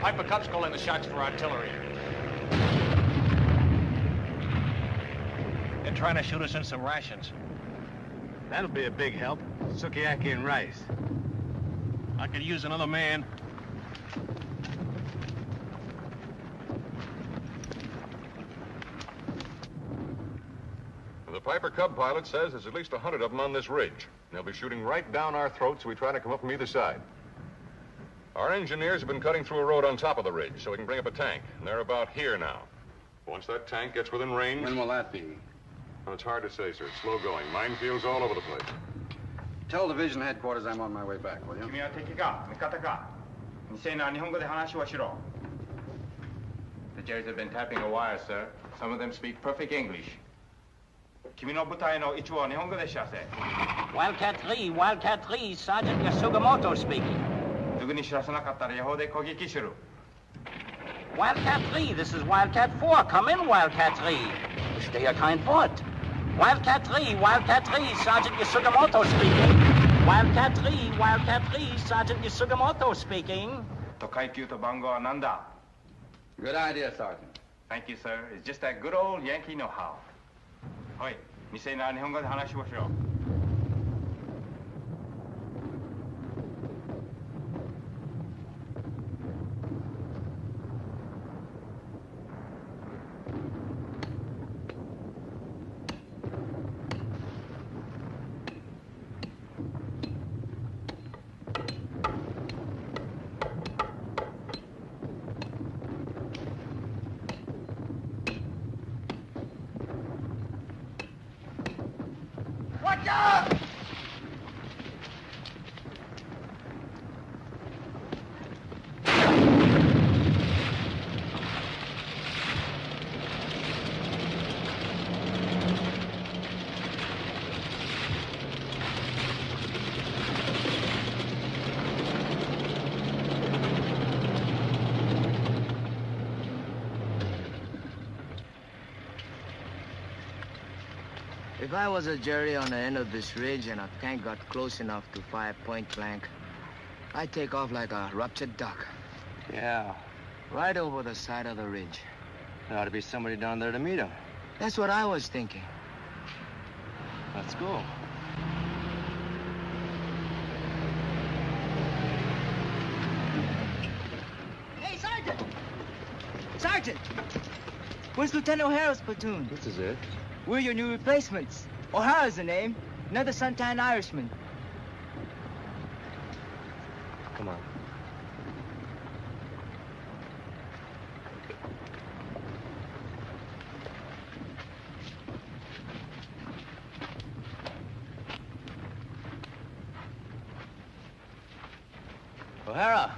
Speaker 10: Piper Cup's calling the shots for artillery.
Speaker 8: trying to shoot us in some rations.
Speaker 3: That'll be a big help. Sukiyaki and rice.
Speaker 8: I could use another man.
Speaker 4: The Piper Cub pilot says there's at least 100 of them on this ridge. They'll be shooting right down our throats so we try to come up from either side. Our engineers have been cutting through a road on top of the ridge so we can bring up a tank. And they're about here now. Once that tank gets within range...
Speaker 18: When will that be?
Speaker 4: Well, it's hard to say, sir. It's slow going. Minefields all over the place.
Speaker 18: Tell division headquarters I'm on my way back, will you?
Speaker 11: 君は敵か味方か未成な日本語で話をしろ The Jerrys have been tapping a wire, sir. Some of them speak perfect English. 君の部隊の位置を日本語で知らせ
Speaker 12: Wildcat 3, Wildcat 3, Sergeant Yasugamoto speaking.
Speaker 11: すぐに知らせなかったら予報で攻撃する
Speaker 12: Wildcat 3, this is Wildcat 4. Come in, Wildcat 3. Verstehe kein Wort. Wildcat 3, Wildcat 3, Sergeant Yasugamoto speaking. Wildcat 3, Wildcat 3, Sergeant Yasugamoto speaking.
Speaker 11: と階級と番号は何だ
Speaker 18: Good idea, Sergeant.
Speaker 11: Thank you, sir. It's just that good old Yankee know-how. おい、未成な日本語で話をしろ
Speaker 6: Watch out!
Speaker 16: If I was a Jerry on the end of this ridge and a tank got close enough to fire point blank, I'd take off like a ruptured duck.
Speaker 9: Yeah,
Speaker 16: Right over the side of the ridge.
Speaker 9: there ought to be somebody down there to meet him.
Speaker 16: That's what I was thinking.
Speaker 9: Let's go.
Speaker 16: Hey, Sergeant! Sergeant! Where's Lieutenant O'Hara's platoon?
Speaker 9: This is it.
Speaker 16: We're your new replacements. O'Hara's the name. Another suntan Irishman.
Speaker 9: Come on.
Speaker 16: O'Hara!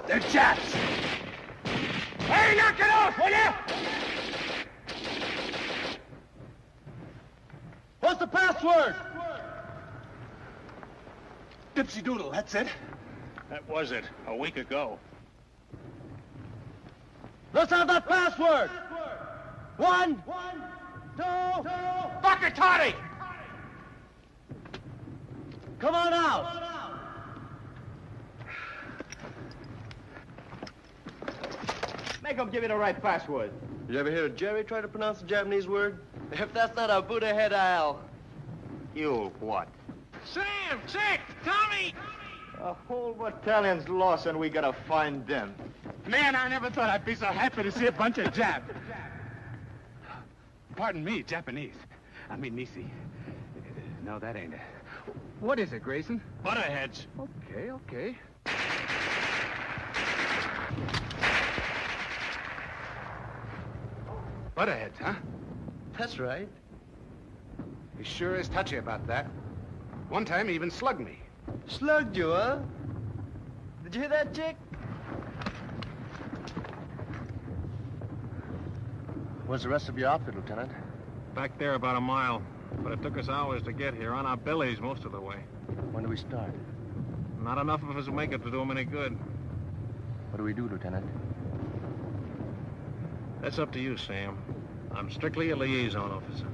Speaker 11: They're Japs! Hey, knock it off, will you?
Speaker 6: What's the password?
Speaker 17: Dipsy Doodle, that's it.
Speaker 10: That was it, a week ago.
Speaker 12: Let's have that password. 1, 2,
Speaker 17: Bakatati!
Speaker 12: come on out.
Speaker 3: Make him give you the right password.
Speaker 9: You ever hear Jerry try to pronounce the Japanese word? If that's not a Buddha head, I'll...
Speaker 3: You what?
Speaker 10: Sam, Chick, Tommy!
Speaker 3: A whole battalion's lost and we gotta find them.
Speaker 17: Man, I never thought I'd be so happy to see a bunch of Jap. Pardon me, Japanese. I mean, Nisi. No, that ain't it. What is it, Grayson?
Speaker 10: Butterheads.
Speaker 17: Okay, okay. Butterheads, huh?
Speaker 9: That's right.
Speaker 17: He sure is touchy about that. One time he even slugged me.
Speaker 9: Slugged you, huh? Did you hear that, Chick?
Speaker 1: Where's the rest of your outfit, Lieutenant?
Speaker 10: Back there about a mile. But it took us hours to get here, on our bellies most of the way.
Speaker 1: When do we start?
Speaker 10: Not enough of us will make it to do them any good.
Speaker 1: What do we do, Lieutenant?
Speaker 10: That's up to you, Sam. I'm strictly a liaison officer.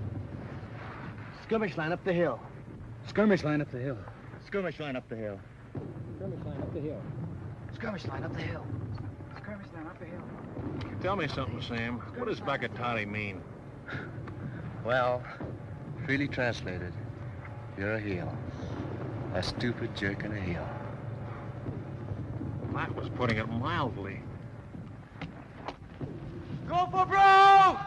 Speaker 6: Skirmish line up the hill.
Speaker 17: Skirmish line up the hill.
Speaker 6: Skirmish line up the hill.
Speaker 17: Skirmish line up the hill.
Speaker 6: Skirmish line up the hill. Skirmish line up the hill.
Speaker 10: Tell me something, Sam. What does Bakatati mean?
Speaker 1: Well, freely translated, you're a heel. A stupid jerk and a heel.
Speaker 10: That was putting it mildly.
Speaker 12: Go for broke!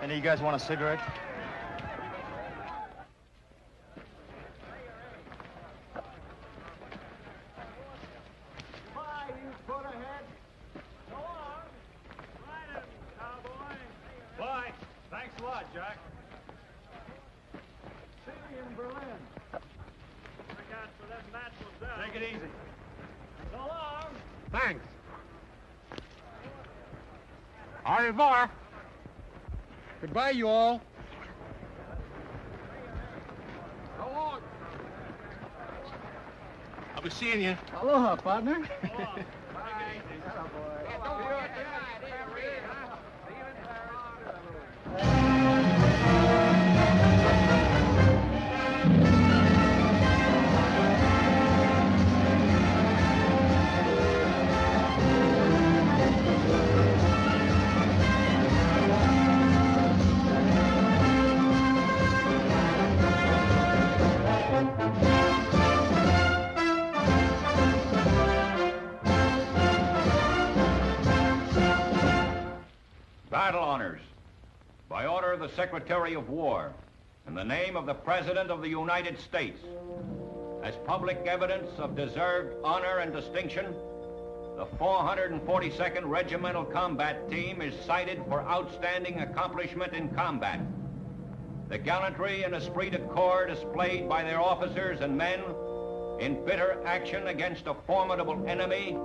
Speaker 3: Any of you guys want a cigarette?
Speaker 10: Bye. Thanks a lot, Jack.
Speaker 17: See you in Berlin.
Speaker 10: Take it easy.
Speaker 17: So long.
Speaker 10: Thanks.
Speaker 17: Au revoir. Goodbye, you all. So long. I'll be seeing you.
Speaker 16: Aloha, partner.
Speaker 13: Battle honors. By order of the Secretary of War, in the name of the President of the United States, as public evidence of deserved honor and distinction, the 442nd Regimental Combat Team is cited for outstanding accomplishment in combat. The gallantry and esprit de corps displayed by their officers and men in bitter action against a formidable enemy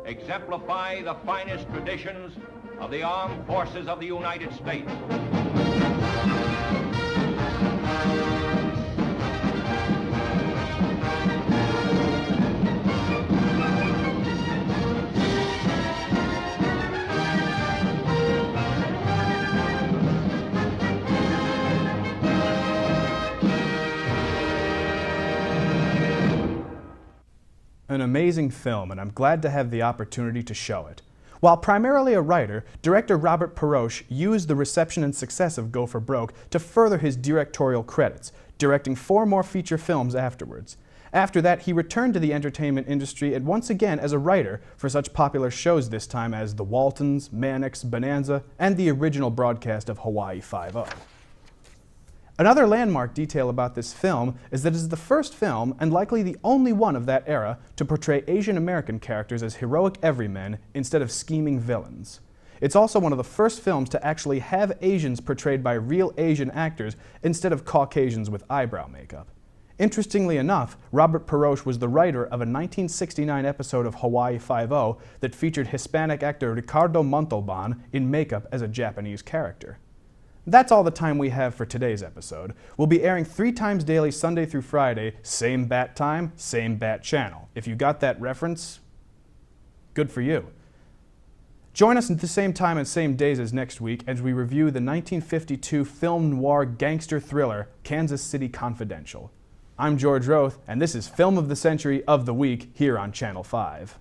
Speaker 13: exemplify the finest traditions of the armed forces of the United States.
Speaker 19: An amazing film, and I'm glad to have the opportunity to show it. While primarily a writer, director Robert Pirosh used the reception and success of Go for Broke to further his directorial credits, directing 4 more feature films afterwards. After that, he returned to the entertainment industry and once again as a writer for such popular shows this time as The Waltons, Mannix, Bonanza, and the original broadcast of Hawaii Five-0. Another landmark detail about this film is that it is the first film, and likely the only one of that era, to portray Asian American characters as heroic everymen instead of scheming villains. It's also one of the first films to actually have Asians portrayed by real Asian actors instead of Caucasians with eyebrow makeup. Interestingly enough, Robert Pirosh was the writer of a 1969 episode of Hawaii Five-0 that featured Hispanic actor Ricardo Montalban in makeup as a Japanese character. That's all the time we have for today's episode. We'll be airing 3 times daily, Sunday through Friday, same bat time, same bat channel. If you got that reference, good for you. Join us at the same time and same days as next week as we review the 1952 film noir gangster thriller, Kansas City Confidential. I'm George Roth, and this is Film of the Century of the Week here on Channel 5.